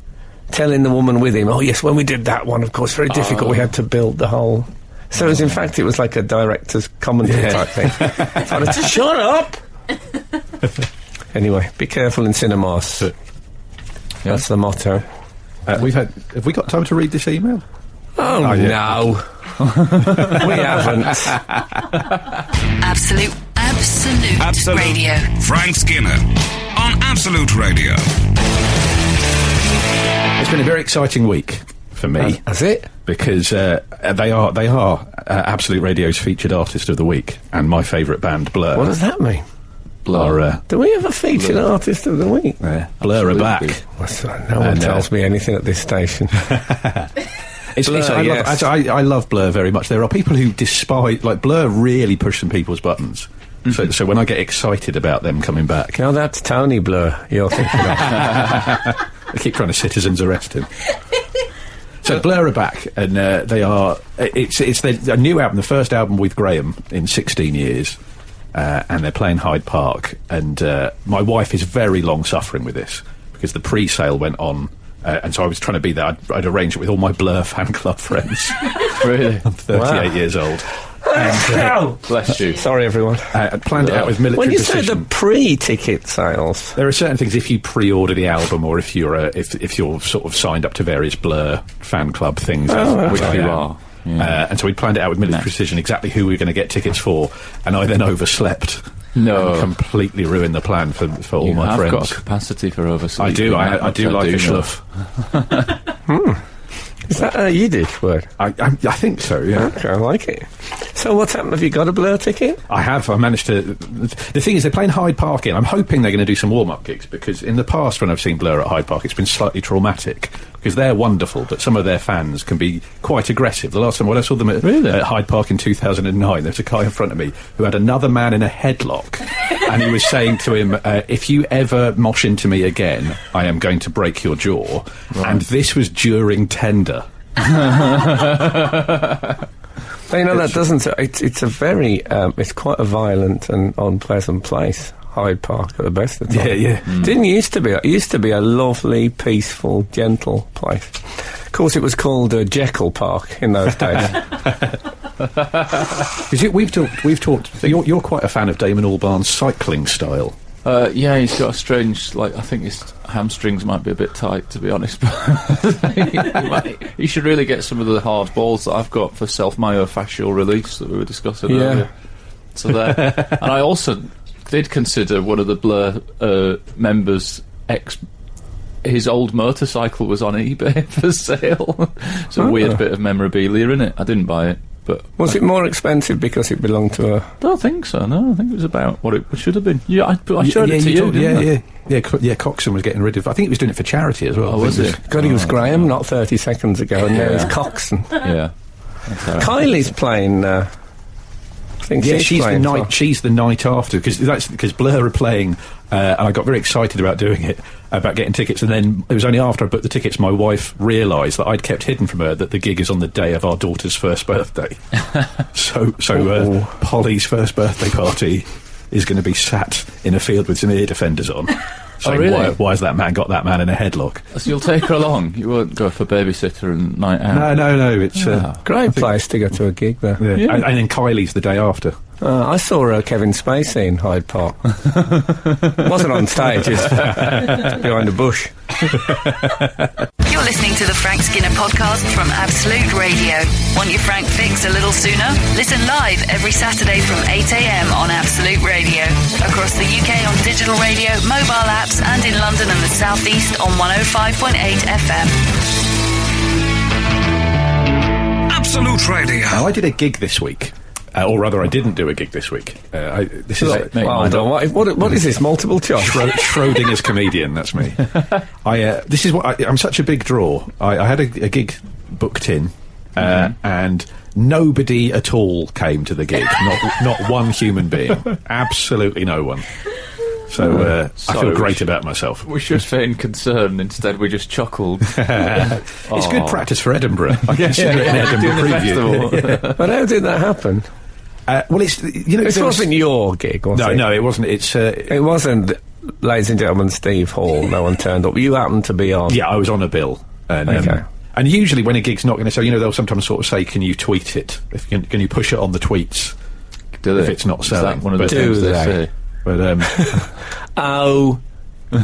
telling the woman with him, oh, yes, when we did that one, of course, very difficult. We had to build the whole... So it was, in fact, it was like a director's commentary type thing. So I just, shut up! Anyway, be careful in cinemas. That's the motto. Have we got time to read this email? Oh, no. We haven't. Absolute Radio. Frank Skinner on Absolute Radio. It's been a very exciting week for me. Has it? Because they are Absolute Radio's featured artist of the week, and my favourite band, Blur. What does that mean? Blur. Do we have a featured artist of the week? Yeah, Blur are back. No one tells me anything at this station. I love Blur very much. There are people who despise... Like, Blur really push some people's buttons. So when I get excited about them coming back... Now that's Tony Blur you're thinking of. I keep trying to citizens arrest him. So Blur are back, and they are... It's a new album, the first album with Graham in 16 years. And they're playing Hyde Park, and my wife is very long-suffering with this, because the pre-sale went on, and so I was trying to be there. I'd arranged it with all my Blur fan club friends. Really? I'm 38 years old. And, Bless you. Sorry, everyone. I planned it out with military When you precision. say the pre-ticket sales... There are certain things, if you pre-order the album, or if you're if you're sort of signed up to various Blur fan club things, Which you are. Yeah. and so we planned it out with military precision exactly who we were going to get tickets for, and I then overslept. No. And completely ruined the plan for all my friends. I've got a capacity for oversleeping. I do. I do like a schluff. Is that a Yiddish word? I think so, yeah. Okay, I like it. So what's happened? Have you got a Blur ticket? I have. I managed to... The thing is, they're playing Hyde Park in. I'm hoping they're going to do some warm-up gigs, because in the past when I've seen Blur at Hyde Park, it's been slightly traumatic, because they're wonderful, but some of their fans can be quite aggressive. The last time when I saw them at Hyde Park in 2009, there's a guy in front of me who had another man in a headlock, and he was saying to him, if you ever mosh into me again, I am going to break your jaw. Right. And this was during Tender. You know, that doesn't... It's a very... it's quite a violent and unpleasant place, Hyde Park, at the best of the time. Yeah. Didn't used to be. It used to be a lovely, peaceful, gentle place. Of course, it was called Jekyll Park in those days. We've talked... So you're quite a fan of Damon Albarn's cycling style. Yeah, he's got a strange... I think his hamstrings might be a bit tight, to be honest. But he should really get some of the hard balls that I've got for self-myofascial release that we were discussing earlier. So there. And I also did consider one of the Blur members' his old motorcycle was on eBay for sale. It's a weird bit of memorabilia in it. I didn't buy it. But was it more expensive because it belonged to a... I don't think so, no. I think it was about what it should have been. Yeah, I showed it to you, didn't I? Yeah, Coxon was getting rid of... I think he was doing it for charity as well. Oh, was it? God, he was Graham not 30 seconds ago, and now he's Coxon. Yeah. Kylie's playing... I think she's the night after, because Blur are playing, and I got very excited about doing it, about getting tickets, and then it was only after I booked the tickets my wife realised that I'd kept hidden from her that the gig is on the day of our daughter's first birthday. so Polly's first birthday party is going to be sat in a field with some ear defenders on. Saying, really? Why has that man got that man in a headlock? So you'll take her along? You won't go for babysitter and night out? No, it's... great place to go to a gig there. Yeah. And then Kylie's the day after. I saw Kevin Spacey in Hyde Park. Wasn't on stage, it's behind a bush. You're listening to the Frank Skinner podcast from Absolute Radio. Want your Frank fix a little sooner? Listen live every Saturday from 8 a.m. on Absolute Radio. Across the UK on digital radio, mobile apps, and in London and the South East on 105.8 FM. Absolute Radio. Now, I did a gig this week. Or rather, I didn't do a gig this week. This is what is this? Multiple choice? Schrodinger's comedian. That's me. This is what I'm such a big draw. I had a gig booked in, and nobody at all came to the gig. Not one human being. Absolutely no one. So I feel great about myself. We should feign concern. Instead, we just chuckled. It's good practice for Edinburgh. I guess in Edinburgh preview. But how did that happen? Well, it's this wasn't your gig, was it? No, it wasn't. It wasn't. Ladies and gentlemen, Steve Hall. No one turned up. You happened to be on. Yeah, I was on a bill. And, and usually, when a gig's not going to sell, they'll sometimes sort of say, "Can you tweet it? Can you push it on the tweets?" Do they? If it's not selling, is that one of the things they say? But oh,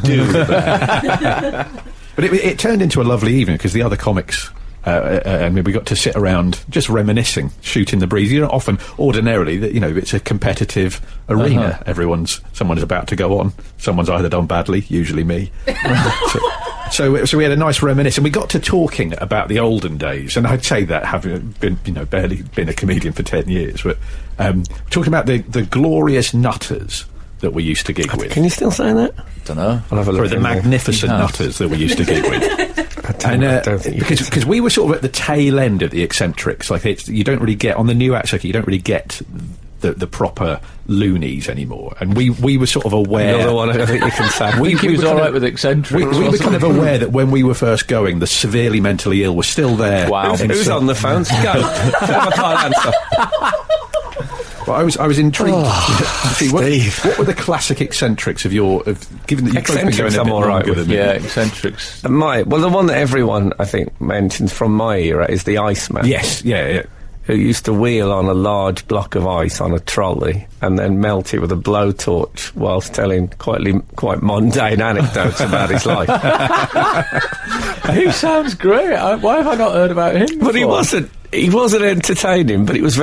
do that. But it turned into a lovely evening because the other comics. And we got to sit around just reminiscing, shooting the breeze. Often, ordinarily, it's a competitive arena. Someone's about to go on. Someone's either done badly, usually me. So we had a nice reminisce, and we got to talking about the olden days. And I'd say that having been, barely been a comedian for 10 years, but talking about the glorious nutters that we used to gig with. Can you still say that? Don't know. I'll have a look. The magnificent nutters that we used to gig with. Because we were sort of at the tail end of the eccentrics. Like you don't really get on the new act circuit. You don't really get the proper loonies anymore. And we were sort of aware. Another one I think you can say. He was all right with eccentrics. We were kind of aware that when we were first going, the severely mentally ill was still there. Wow. Who's on the phone? Go. I can't answer. Well, I was intrigued. Steve, what were the classic eccentrics given that you've both been going a bit longer than me? Yeah, eccentrics. the one that everyone I think mentions from my era is the Iceman. Yes, yeah. Who used to wheel on a large block of ice on a trolley and then melt it with a blowtorch whilst telling quite mundane anecdotes about his life. He sounds great. Why have I not heard about him before? But he wasn't entertaining, but he was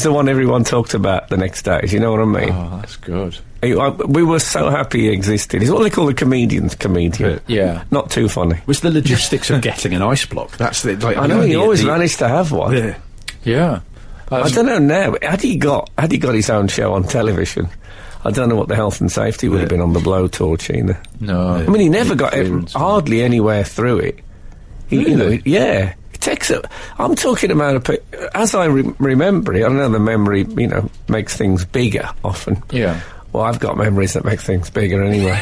the one everyone talked about the next day. Do you know what I mean? Oh, that's good. We were so happy he existed. He's what they call the comedian. Yeah. Not too funny. Was the logistics of getting an ice block? That's the. I know he always managed to have one. Yeah. Yeah. I don't know now. Had he got his own show on television, I don't know what the health and safety would have been on the blowtorch either. No. I mean, he never got hardly anywhere through it. Really? It takes it. I'm talking about as I remember it. I know the memory, makes things bigger often. Yeah. Well, I've got memories that make things bigger anyway.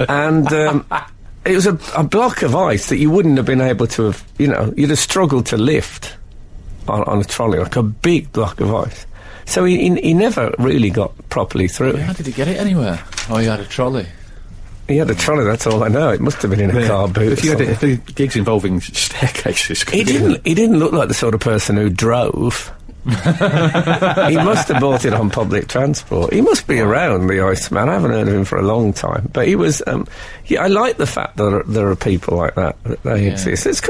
And it was a block of ice that you wouldn't have been able to have. You'd have struggled to lift on a trolley, like a big block of ice. So he never really got properly through it. How did he get it anywhere? Oh, he had a trolley. He had a trolley, that's all I know. It must have been in a car boot. If the gigs involving staircases... He didn't look like the sort of person who drove. He must have bought it on public transport. He must be around, the Iceman. I haven't heard of him for a long time. But he was... I like the fact that there are people like that they exist.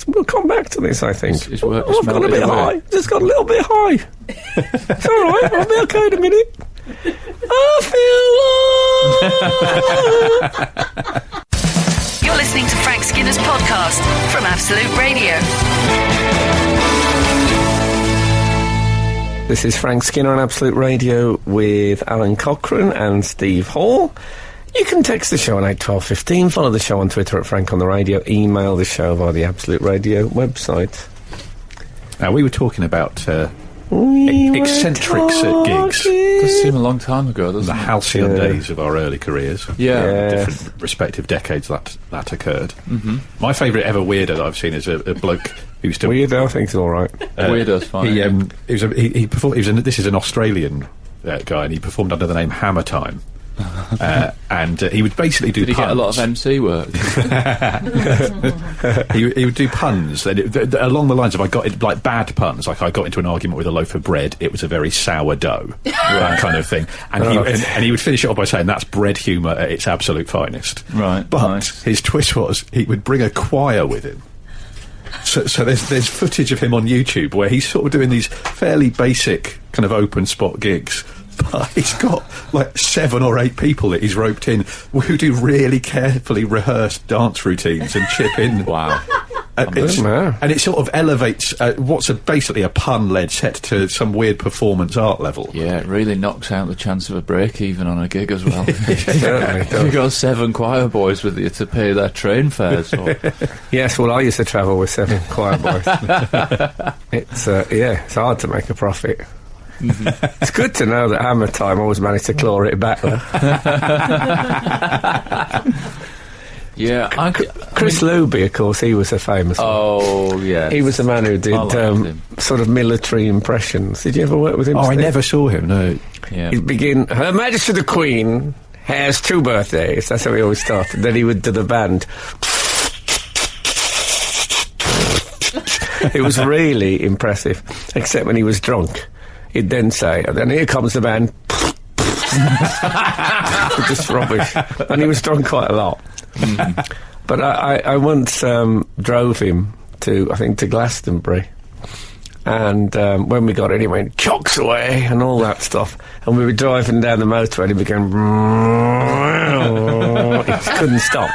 We'll come back to this, I think. His work I've gone a bit high. Just got a little bit high. It's all right. I'll be okay in a minute. I feel alive. You're listening to Frank Skinner's podcast from Absolute Radio. This is Frank Skinner on Absolute Radio with Alun Cochrane and Steve Hall. You can text the show on 81215, follow the show on Twitter at Frank on the Radio, email the show via the Absolute Radio website. Now, we were talking about eccentrics at gigs. It does seem a long time ago, doesn't The it? halcyon days of our early careers. Yeah. Different respective decades that occurred. Mm-hmm. My favourite ever weirdo that I've seen is a bloke who used to... Weirdo, I think it's all right. Weirdo's fine. This is an Australian guy, and he performed under the name Hammer Time. and he would basically do Did he puns. get a lot of MC work? He would do puns along the lines of like bad puns, like I got into an argument with a loaf of bread, it was a very sour dough, that kind of thing, and he would finish it off by saying that's bread humour at its absolute finest. Right, but nice. his twist was he would bring a choir with him. So there's footage of him on YouTube where he's sort of doing these fairly basic kind of open spot gigs, but he's got like 7 or 8 people that he's roped in who do really carefully rehearsed dance routines and chip in. Wow. And it sort of elevates what's basically a pun-led set to some weird performance art level. Yeah, it really knocks out the chance of a break even on a gig as well. Certainly does. You've got 7 choir boys with you to pay their train fares. Yes, well, I used to travel with 7 choir boys. It's hard to make a profit. Mm-hmm. It's good to know that Hammer Time always managed to claw it back, though. Yeah, Chris Luby, of course, he was a famous one. Oh, yeah. He was the man who did sort of military impressions. Did you ever work with him? Oh, Steve? I never saw him, no. Yeah. He'd begin, Her Majesty the Queen has 2 birthdays. That's how he always started. Then he would do the band. It was really impressive, except when he was drunk. He'd then say, and then here comes the band. Just rubbish. And he was drunk quite a lot. But I once drove him to Glastonbury, and when we got in, he went chocks away and all that stuff, and we were driving down the motorway and he began he just couldn't stop.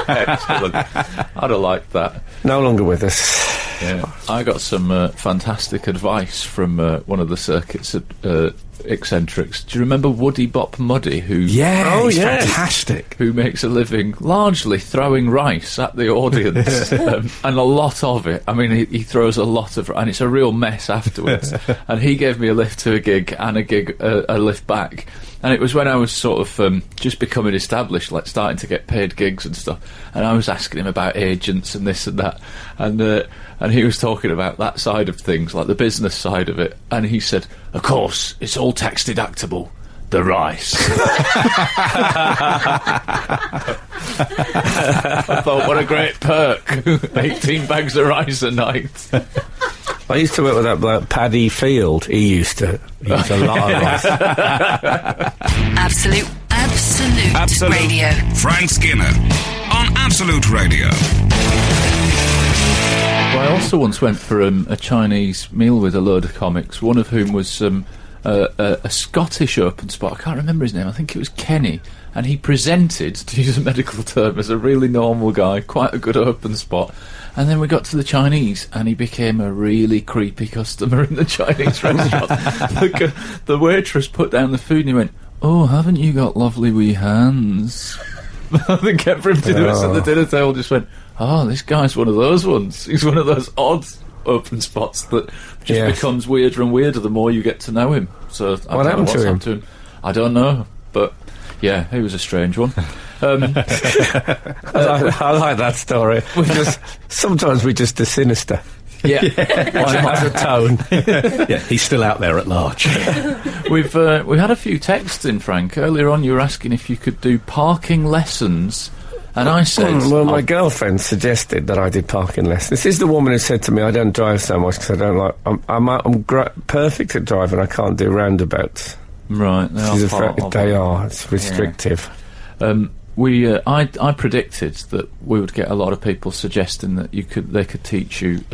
Excellent. I'd have liked that. No longer with us. Yeah, I got some fantastic advice from one of the circuit's eccentrics. Do you remember Woody Bop Muddy, who's fantastic, who makes a living largely throwing rice at the audience, and a lot of it. I mean, he throws a lot of, and it's a real mess afterwards. And he gave me a lift to a gig and a lift back. And it was when I was sort of just becoming established, like starting to get paid gigs and stuff. And I was asking him about agents and this and that. And he was talking about that side of things, like the business side of it. And he said, of course, it's all tax deductible. The rice. I thought, what a great perk. 18 bags of rice a night. I used to work with that bloke, Paddy Field. He used a lot of rice. Absolute Radio. Frank Skinner on Absolute Radio. Well, I also once went for a Chinese meal with a load of comics, one of whom was a Scottish open spot. I can't remember his name. I think it was Kenny. And he presented, to use a medical term, as a really normal guy, quite a good open spot. And then we got to the Chinese, and he became a really creepy customer in the Chinese restaurant. The waitress put down the food, and he went, "Oh, haven't you got lovely wee hands?" They kept for him to do it, so the dinner table just went, "Oh, this guy's one of those ones. He's one of those odd open spots that just becomes weirder and weirder the more you get to know him." So what happened to him? I don't know, but yeah, he was a strange one. I like that story. Sometimes we just do sinister. Yeah, as a tone. Yeah, he's still out there at large. we had a few texts in, Frank. Earlier on, you were asking if you could do parking lessons, and I said, well, my girlfriend suggested that I did parking lessons. This is the woman who said to me, "I don't drive so much because I don't like. I'm perfect at driving. I can't do roundabouts." Right, they are. It's restrictive. Yeah. I predicted that we would get a lot of people suggesting that they could teach you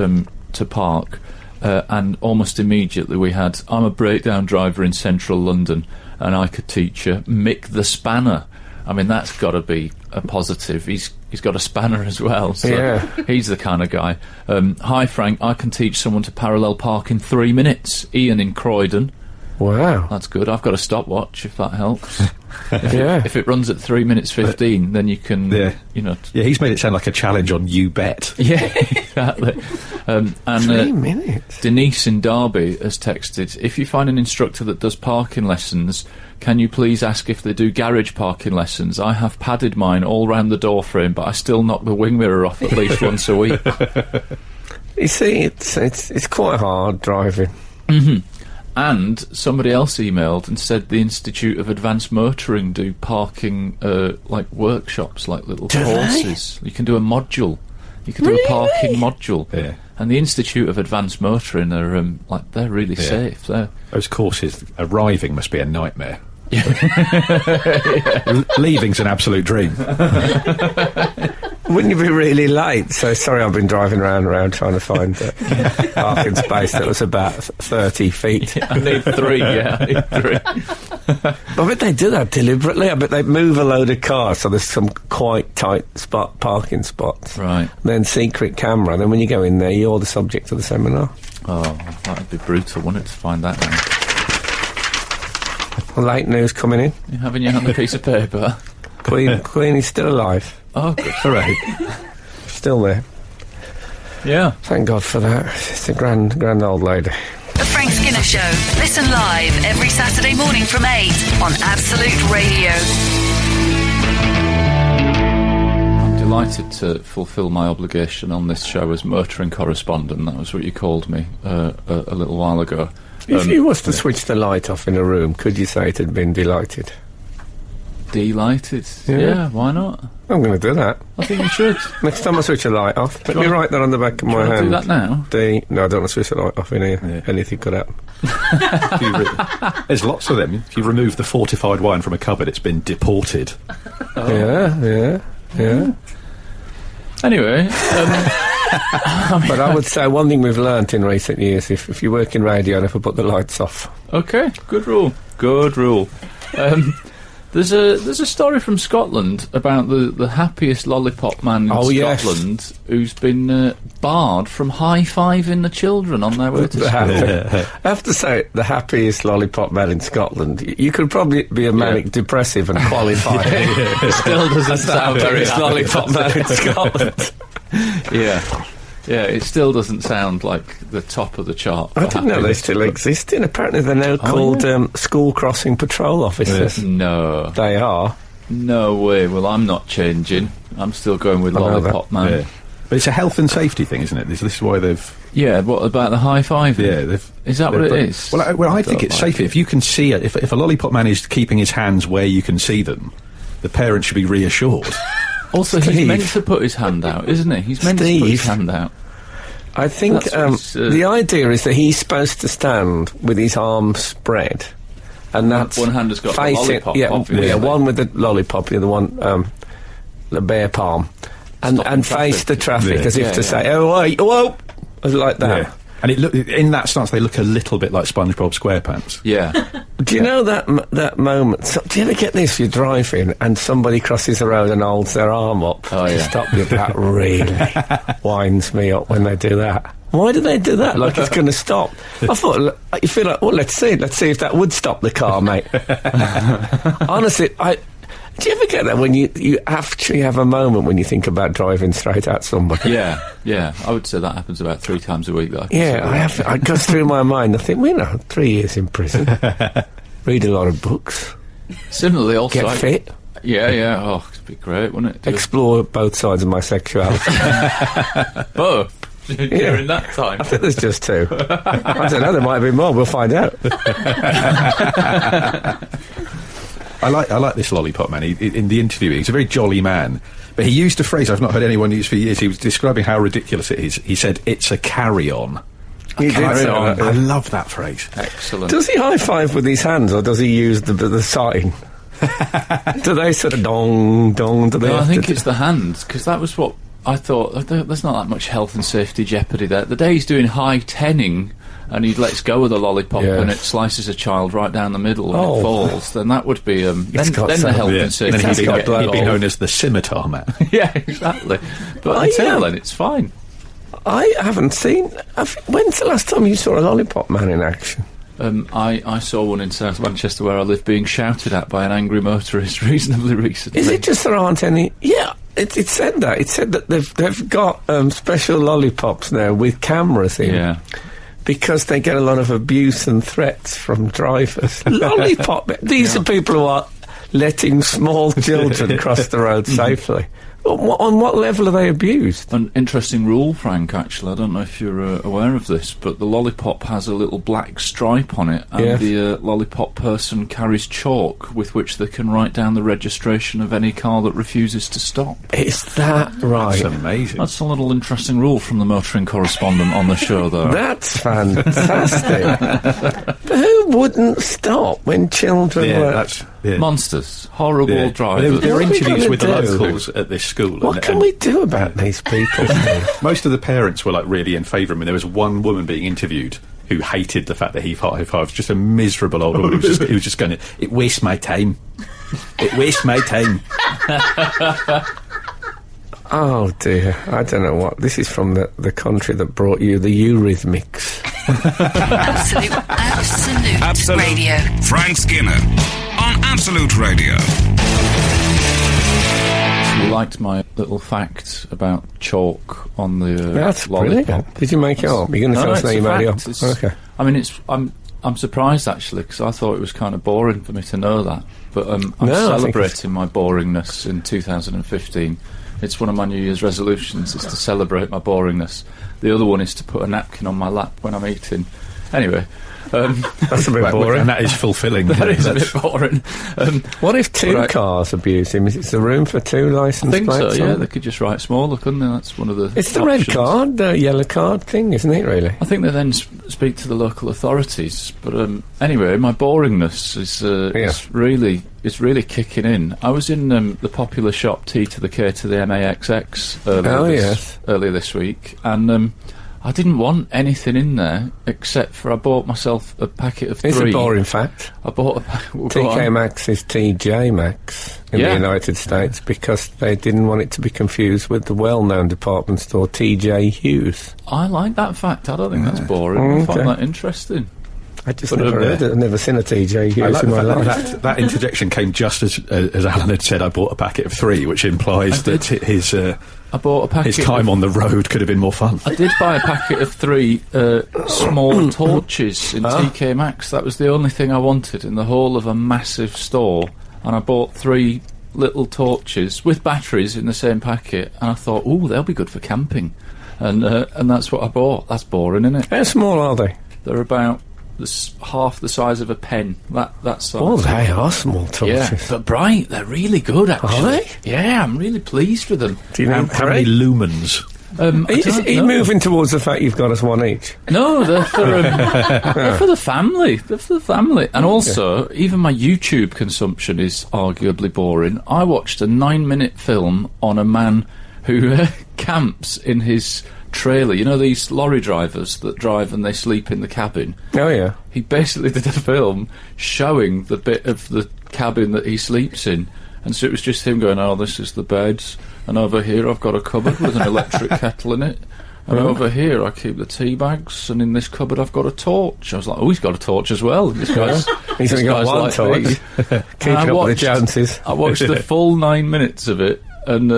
to park, and almost immediately I'm a breakdown driver in central London, and I could teach you Mick the Spanner. I mean, that's got to be a positive. He's got a spanner as well, so he's the kind of guy. Hi Frank, I can teach someone to parallel park in 3 minutes. Ian in Croydon. Wow, that's good. I've got a stopwatch if that helps. If it runs at 3 minutes 15, then you can. Yeah, he's made it sound like a challenge on You Bet. Yeah, exactly. And 3 minutes. Denise in Derby has texted: if you find an instructor that does parking lessons, can you please ask if they do garage parking lessons? I have padded mine all round the door frame, but I still knock the wing mirror off at least once a week. You see, it's quite hard driving. Mm-hmm. And somebody else emailed and said the Institute of Advanced Motoring do parking, like workshops, like little courses. You can do a module. You can do a parking module. Yeah. And the Institute of Advanced Motoring are they're really safe. Those courses arriving must be a nightmare. Leaving's an absolute dream. Wouldn't you be really late? So sorry, I've been driving around trying to find a parking space that was about 30 feet. I need 3. I need 3. I bet they do that deliberately. I bet they move a load of cars so there's some quite tight parking spots. Right. Then secret camera. Then when you go in there, you're the subject of the seminar. Oh, that'd be brutal, wouldn't it, to find that out? Late news coming in. You having your hand a piece of paper? Queen is still alive. Oh, good. Hooray. Still there. Yeah. Thank God for that. It's a grand old lady. The Frank Skinner Show. Listen live every Saturday morning from 8 on Absolute Radio. I'm delighted to fulfil my obligation on this show as motoring correspondent. That was what you called me a little while ago. If you was to switch the light off in a room, could you say it had been delighted? Delighted? Yeah, why not? I'm going to do that. I think you should. Next time I switch a light off, let me write that on the back of my hand. Do that now? No, I don't want to switch the light off in here. Yeah. Anything could happen. There's lots of them. If you remove the fortified wine from a cupboard, it's been deported. Yeah. Anyway, but I would say one thing we've learnt in recent years, if you work in radio, never put the lights off. Okay, good rule. There's a story from Scotland about the happiest lollipop man in Scotland who's been barred from high-fiving the children on their way to school. I have to say, the happiest lollipop man in Scotland. You could probably be a manic depressive and qualify. It still doesn't sound very happy. Lollipop man in Scotland. Yeah, it still doesn't sound like the top of the chart. I didn't know they still exist. And apparently they're now called school crossing patrol officers. No. They are. No way. Well, I'm not changing. I'm still going with Lollipop Man. Yeah. But it's a health and safety thing, isn't it? This is why they've... Yeah, what about the high five? Yeah, is that what it is? Well, I think it's safer. If you can see it, if a Lollipop Man is keeping his hands where you can see them, the parents should be reassured. Also, he's meant to put his hand out, isn't he? He's meant to put his hand out. I think the idea is that he's supposed to stand with his arms spread, and that's one hand has got facing, the lollipop. One with the lollipop, the other one the bare palm, and face the traffic as if to say, "Oh, wait, whoa," like that. Yeah. And in that stance, they look a little bit like SpongeBob SquarePants. Yeah. Do you know that moment? So, do you ever get this? You're driving and somebody crosses the road and holds their arm up to stop you. That really winds me up when they do that. Why do they do that? Like it's going to stop. I thought, you feel like, well, let's see if that would stop the car, mate. Honestly, do you ever get that when you actually have a moment when you think about driving straight at somebody? Yeah. I would say that happens about 3 times a week. It goes through my mind. I think, 3 years in prison. Read a lot of books. Similarly, also... Get fit. Yeah. Oh, it'd be great, wouldn't it? Explore both sides of my sexuality. Both? During that time? I think there's just 2. I don't know, there might be more. We'll find out. I like this Lollipop Man. In the interview, he's a very jolly man. But he used a phrase I've not heard anyone use for years. He was describing how ridiculous it is. He said, "It's a carry-on." Carry-on. I love that phrase. Excellent. Does he high-five with his hands, or does he use the sign? Do they sort of dong, dong? I think it's the hands, because that was what I thought. There's not that much health and safety jeopardy there. The day he's doing high-tenning, and he lets go of the lollipop and it slices a child right down the middle and it falls, then that would be then the health and safety. Then he'd be known as the Scimitar Man. Yeah, exactly. But until then, it's fine. I haven't seen... when's the last time you saw a Lollipop Man in action? I saw one in South Manchester where I live being shouted at by an angry motorist reasonably recently. Is it just there aren't any... Yeah, it said that. It said that they've got special lollipops now with cameras in. Yeah. Because they get a lot of abuse and threats from drivers. Lollipop. These are people who are letting small children cross the road safely. On what level are they abused? An interesting rule, Frank, actually. I don't know if you're aware of this, but the lollipop has a little black stripe on it, and the lollipop person carries chalk with which they can write down the registration of any car that refuses to stop. Is that right? That's amazing. That's a little interesting rule from the motoring correspondent on the show, though. That's fantastic. But who wouldn't stop when children were... Monsters. Horrible drivers. There were interviews with the do? locals at this school. What can we do about these people? Most of the parents were like really in favour of him, and there was one woman being interviewed who hated the fact that he was just a miserable old woman who was just going, it wastes my time. It wastes my time. Oh dear, I don't know what. This is from the country that brought you the Eurythmics. Absolute Radio. Frank Skinner on Absolute Radio. You liked my little fact about chalk on the That's lollipop. brilliant. Did you make it up? You're going to tell us that you made it up? Okay. I mean, I'm surprised actually, because I thought it was kind of boring for me to know that. But I'm celebrating my boringness in 2015. It's one of my New Year's resolutions, is to celebrate my boringness. The other one is to put a napkin on my lap when I'm eating. Anyway. That's a bit boring. And that is fulfilling. That is a bit boring. What if two cars abuse him? Is there room for two licence plates? I think so, yeah. on? They could just write smaller, couldn't they? That's one of the It's the options. red card, the yellow card thing, isn't it, really? I think they then speak to the local authorities. But anyway, my boringness is really kicking in. I was in the popular shop T to the K to the MAXX earlier this week, and I didn't want anything in there except for I bought myself a packet of 3. It's a boring fact. I bought TK Maxx is TJ Maxx in the United States because they didn't want it to be confused with the well-known department store TJ Hughes. I like that fact. I don't think that's boring. I find that interesting. I just never heard it. I've never seen a TJ Hughes in my life. That interjection came just as Alan had said, I bought a packet of 3, which implies that I bought a packet. His time on the road could have been more fun. I did buy a packet of 3 small torches in TK Maxx. That was the only thing I wanted in the whole of a massive store, and I bought 3 little torches with batteries in the same packet, and I thought, ooh, they'll be good for camping, and that's what I bought. That's boring, isn't it? How small are they? They're about half the size of a pen. That size. Oh, they are small torches. Yeah, but bright. They're really good, actually. Are they? Yeah, I'm really pleased with them. Do you know how many lumens? Are you moving towards the fact you've got us one each? No, they're for the family. They're for the family. And also, even my YouTube consumption is arguably boring. I watched a 9-minute film on a man who camps in his trailer. You know these lorry drivers that drive and they sleep in the cabin? Oh, yeah. He basically did a film showing the bit of the cabin that he sleeps in. And so it was just him going, oh, this is the beds, and over here I've got a cupboard with an electric kettle in it, and over here I keep the tea bags, and in this cupboard I've got a torch. I was like, oh, he's got a torch as well. This guy's He's only got one torch. Keep up with the Joneses. I watched the full 9 minutes of it, and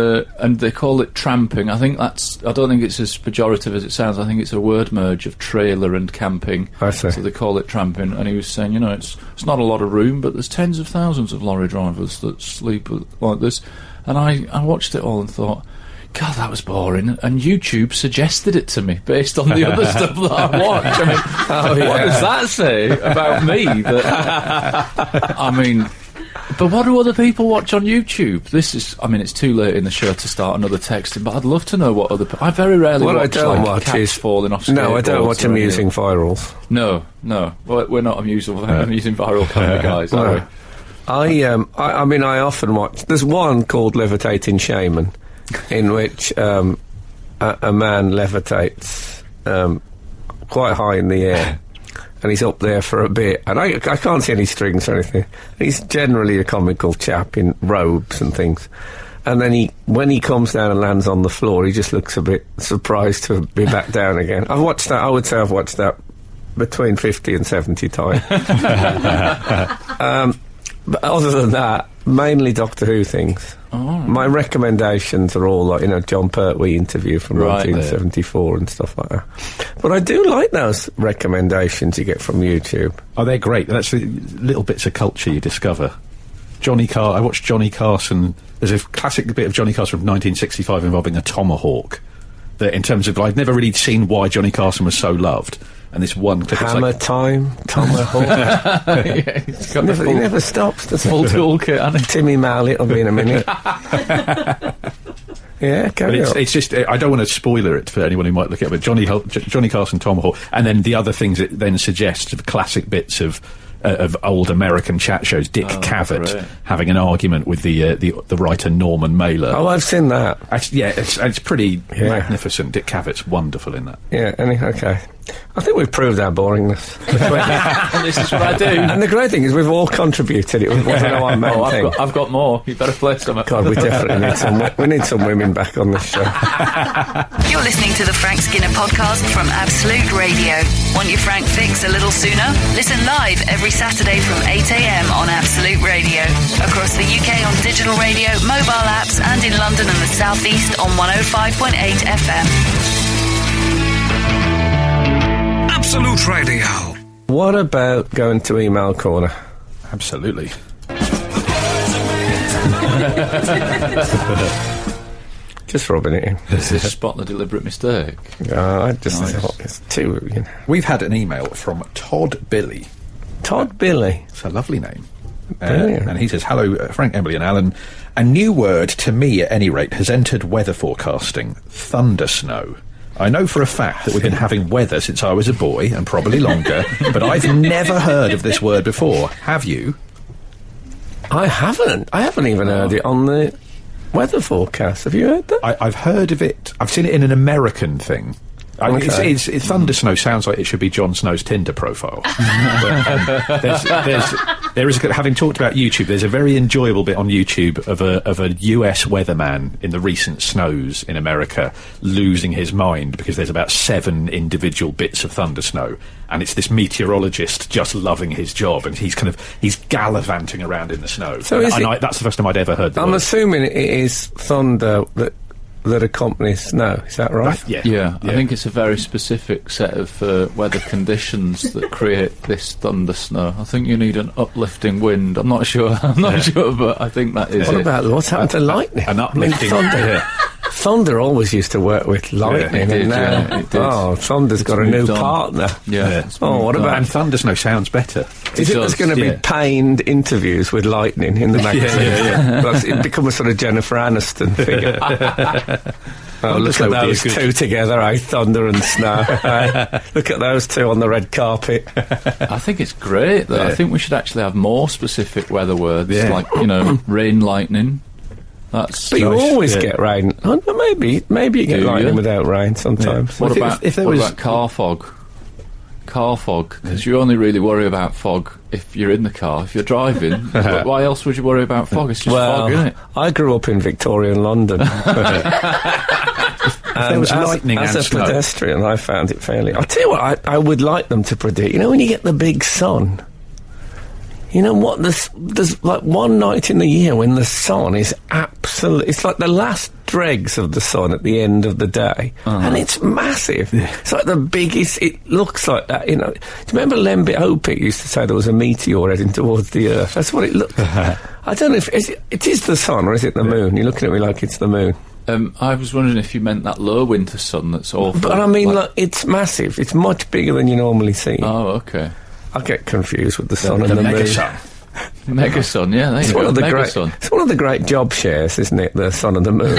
they call it tramping. I don't think it's as pejorative as it sounds. I think it's a word merge of trailer and camping. I see. So they call it tramping. And he was saying, it's not a lot of room, but there's tens of thousands of lorry drivers that sleep like this. And I watched it all and thought, God, that was boring. And YouTube suggested it to me based on the other stuff that I watch. I mean, what does that say about me? But what do other people watch on YouTube? It's too late in the show to start another texting, but I'd love to know what I very rarely watch, I don't watch cats falling off skateboards. No, I don't watch amusing virals. No. We're not amusing viral kind of guys, are we? I often watch... There's one called Levitating Shaman, in which a man levitates quite high in the air. And he's up there for a bit, and I can't see any strings or anything. He's generally a comical chap in robes and things. And then when he comes down and lands on the floor, he just looks a bit surprised to be back down again. I've watched that. I would say I've watched that between 50 and 70 times. But other than that, mainly Doctor Who things. Oh. My recommendations are all like, John Pertwee interview from 1974 and stuff like that. But I do like those recommendations you get from YouTube. Oh, they're great. That's the little bits of culture you discover I watched Johnny Carson. There's a classic bit of Johnny Carson from 1965 involving a tomahawk. That, in terms of, I'd never really seen why Johnny Carson was so loved. And this one clip, Hammer time, tomahawk. Yeah, he's got He never stops, does he? full toolkit, hasn't he? Timmy Mallet will be in a minute. Yeah, but it's just, I don't want to spoiler it for anyone who might look at it, but Johnny Carson, Tomahawk, and then the other things it then suggests, the classic bits of old American chat shows. Dick Cavett having an argument with the writer Norman Mailer. Oh, I've seen that. It's pretty magnificent. Dick Cavett's wonderful in that. Yeah, okay. I think we've proved our boringness. And this is what I do. And the great thing is we've all contributed. It wasn't a one-man thing. I've got more. You better play some. God, we definitely need some women back on this show. You're listening to the Frank Skinner podcast from Absolute Radio. Want your Frank fix a little sooner? Listen live every Saturday from 8 a.m. on Absolute Radio. Across the UK on digital radio, mobile apps, and in London and the South East on 105.8 FM. Absolute Radio. What about going to email corner? Absolutely. Just rubbing it in. This is spot the deliberate mistake. I just thought it's too. You know. We've had an email from Todd Billy. Todd Billy. It's a lovely name. Brilliant. And he says, hello, Frank, Emily and Alan. A new word, to me at any rate, has entered weather forecasting. Thundersnow. I know for a fact that we've been having weather since I was a boy, and probably longer, but I've never heard of this word before. Have you? I haven't even heard it on the weather forecast. Have you heard that? I've heard of it. I've seen it in an American thing. Okay. It's Thundersnow sounds like it should be Jon Snow's Tinder profile. There is, having talked about YouTube, there's a very enjoyable bit on YouTube of a US weatherman in the recent snows in America losing his mind because there's about 7 individual bits of thundersnow, and it's this meteorologist just loving his job, and he's gallivanting around in the snow. So that's the first time I'd ever heard that. I'm assuming it is thunder that accompanies snow, is that right? Yeah. I think it's a very specific set of weather conditions that create this thunder snow. I think you need an uplifting wind. I'm not sure, but I think that is What it. about what's happened to lightning? An uplifting thunder. Thunder always used to work with lightning, it and now, did. Thunder's got a new moved on. partner. Yeah. What about? And Thundersnow sounds better. Is it there's going to be pained interviews with lightning in the magazine? It become a sort of Jennifer Aniston figure. Look at those two together, thunder and snow. Look at those two on the red carpet. I think it's great, though. I think we should actually have more specific weather words, like, rain, lightning. But you always get rain. Maybe you get lightning without rain sometimes. What about car fog? Car fog, because you only really worry about fog if you're in the car. If you're driving, why else would you worry about fog? It's just fog, isn't it? I grew up in Victorian London. There was lightning as and a snow. pedestrian, I found it fairly. I'll tell you what, I would like them to predict. When you get the big sun. You know what? There's like one night in the year when the sun is absolutely. It's like the last dregs of the sun at the end of the day, and it's massive. Yeah. It's like the biggest. It looks like that. Do you remember Lembit Opik used to say there was a meteor heading towards the Earth? That's what it looked like. I don't know if it is the sun or is it the moon? You're looking at me like it's the moon. I was wondering if you meant that low winter sun that's awful. But I mean, look, it's massive. It's much bigger than you normally see. Oh, okay. I get confused with the sun and the moon. Megasun, yeah. There you go. It's one of the great job shares, isn't it? The sun and the moon.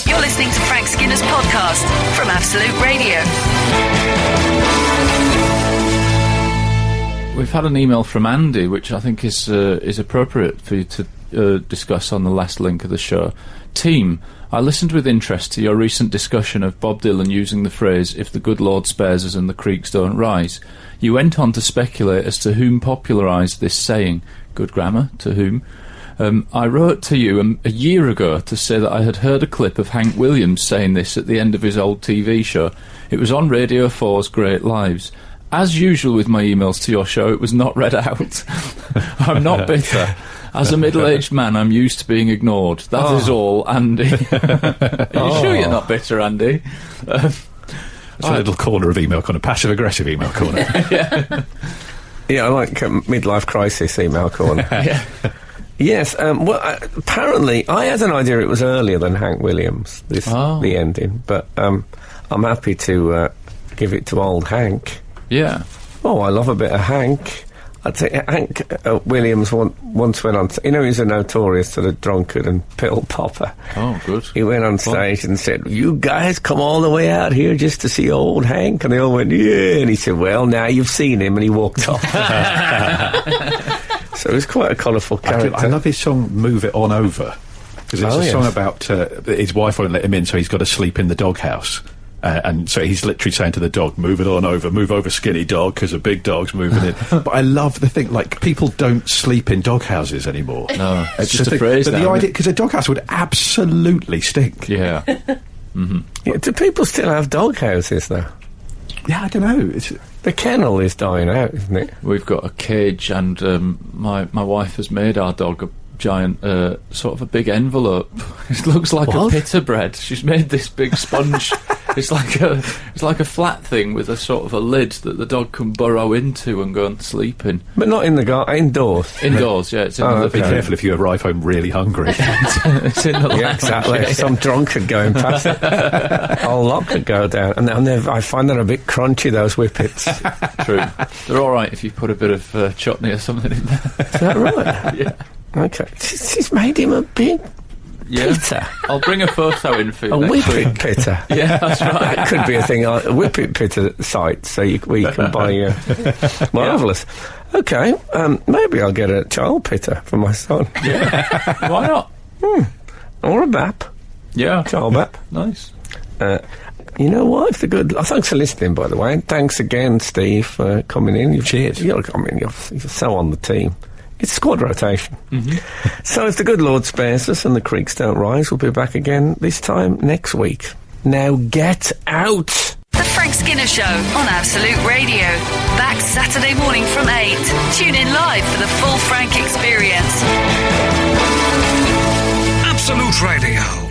You're listening to Frank Skinner's podcast from Absolute Radio. We've had an email from Andy, which I think is appropriate for you to discuss on the last link of the show. Team, I listened with interest to your recent discussion of Bob Dylan using the phrase, "If the good Lord spares us and the creeks don't rise." You went on to speculate as to whom popularised this saying. Good grammar, to whom. I wrote to you a year ago to say that I had heard a clip of Hank Williams saying this at the end of his old TV show. It was on Radio 4's Great Lives. As usual with my emails to your show, it was not read out. I'm not bitter. As a middle-aged man, I'm used to being ignored. That is all, Andy. Are you sure you're not bitter, Andy? It's a little corner of email corner, passive-aggressive email corner. Yeah, I like midlife crisis email corner. Yeah. Yes, apparently, I had an idea it was earlier than Hank Williams, the ending, but I'm happy to give it to old Hank. Yeah. Oh, I love a bit of Hank. I'd say Hank Williams once went on... You know, he's a notorious sort of drunkard and pill popper. Oh, good. He went on stage and said, "You guys come all the way out here just to see old Hank?" And they all went, "Yeah." And he said, "Well, now you've seen him," and he walked off. So it was quite a colourful character. I love his song "Move It On Over" because it's a song about his wife won't let him in, so he's got to sleep in the doghouse. And so he's literally saying to the dog, "Move it on over, move over, skinny dog," because a big dog's moving in. But I love the thing, like, people don't sleep in doghouses anymore. No, it's just a phrase. But the idea, because a doghouse would absolutely stink. Yeah. Mm-hmm. Yeah, do people still have doghouses, though? Yeah, I don't know. The kennel is dying out, isn't it? We've got a cage, and my wife has made our dog a giant, sort of a big envelope. It looks like a pita bread. She's made this big sponge. It's like a flat thing with a sort of a lid that the dog can burrow into and go and sleep in. But not in the indoors. Indoors, yeah. It's in the living Be room. careful if you arrive home really hungry. It's in the lounge. Yeah, exactly. Some drunkard going past it. Whole lot could go down. And I find that a bit crunchy, those whippets. True. They're all right if you put a bit of chutney or something in there. Is that right? Yeah. Okay. She's made him a big pita. I'll bring a photo in for you. A next whippet week. pita. Yeah, that's right. That could be a thing. A whippet pita site, so we can buy. Marvellous. Okay, maybe I'll get a child pita for my son. Yeah. Why not? Or a bap. Yeah. Child bap. Nice. You know what? If the good. Thanks for listening, by the way. And thanks again, Steve, for coming in. Cheers. You're so on the team. It's squad rotation. Mm-hmm. So if the good Lord spares us and the creeks don't rise, we'll be back again this time next week. Now get out! The Frank Skinner Show on Absolute Radio. Back Saturday morning from 8. Tune in live for the full Frank experience. Absolute Radio.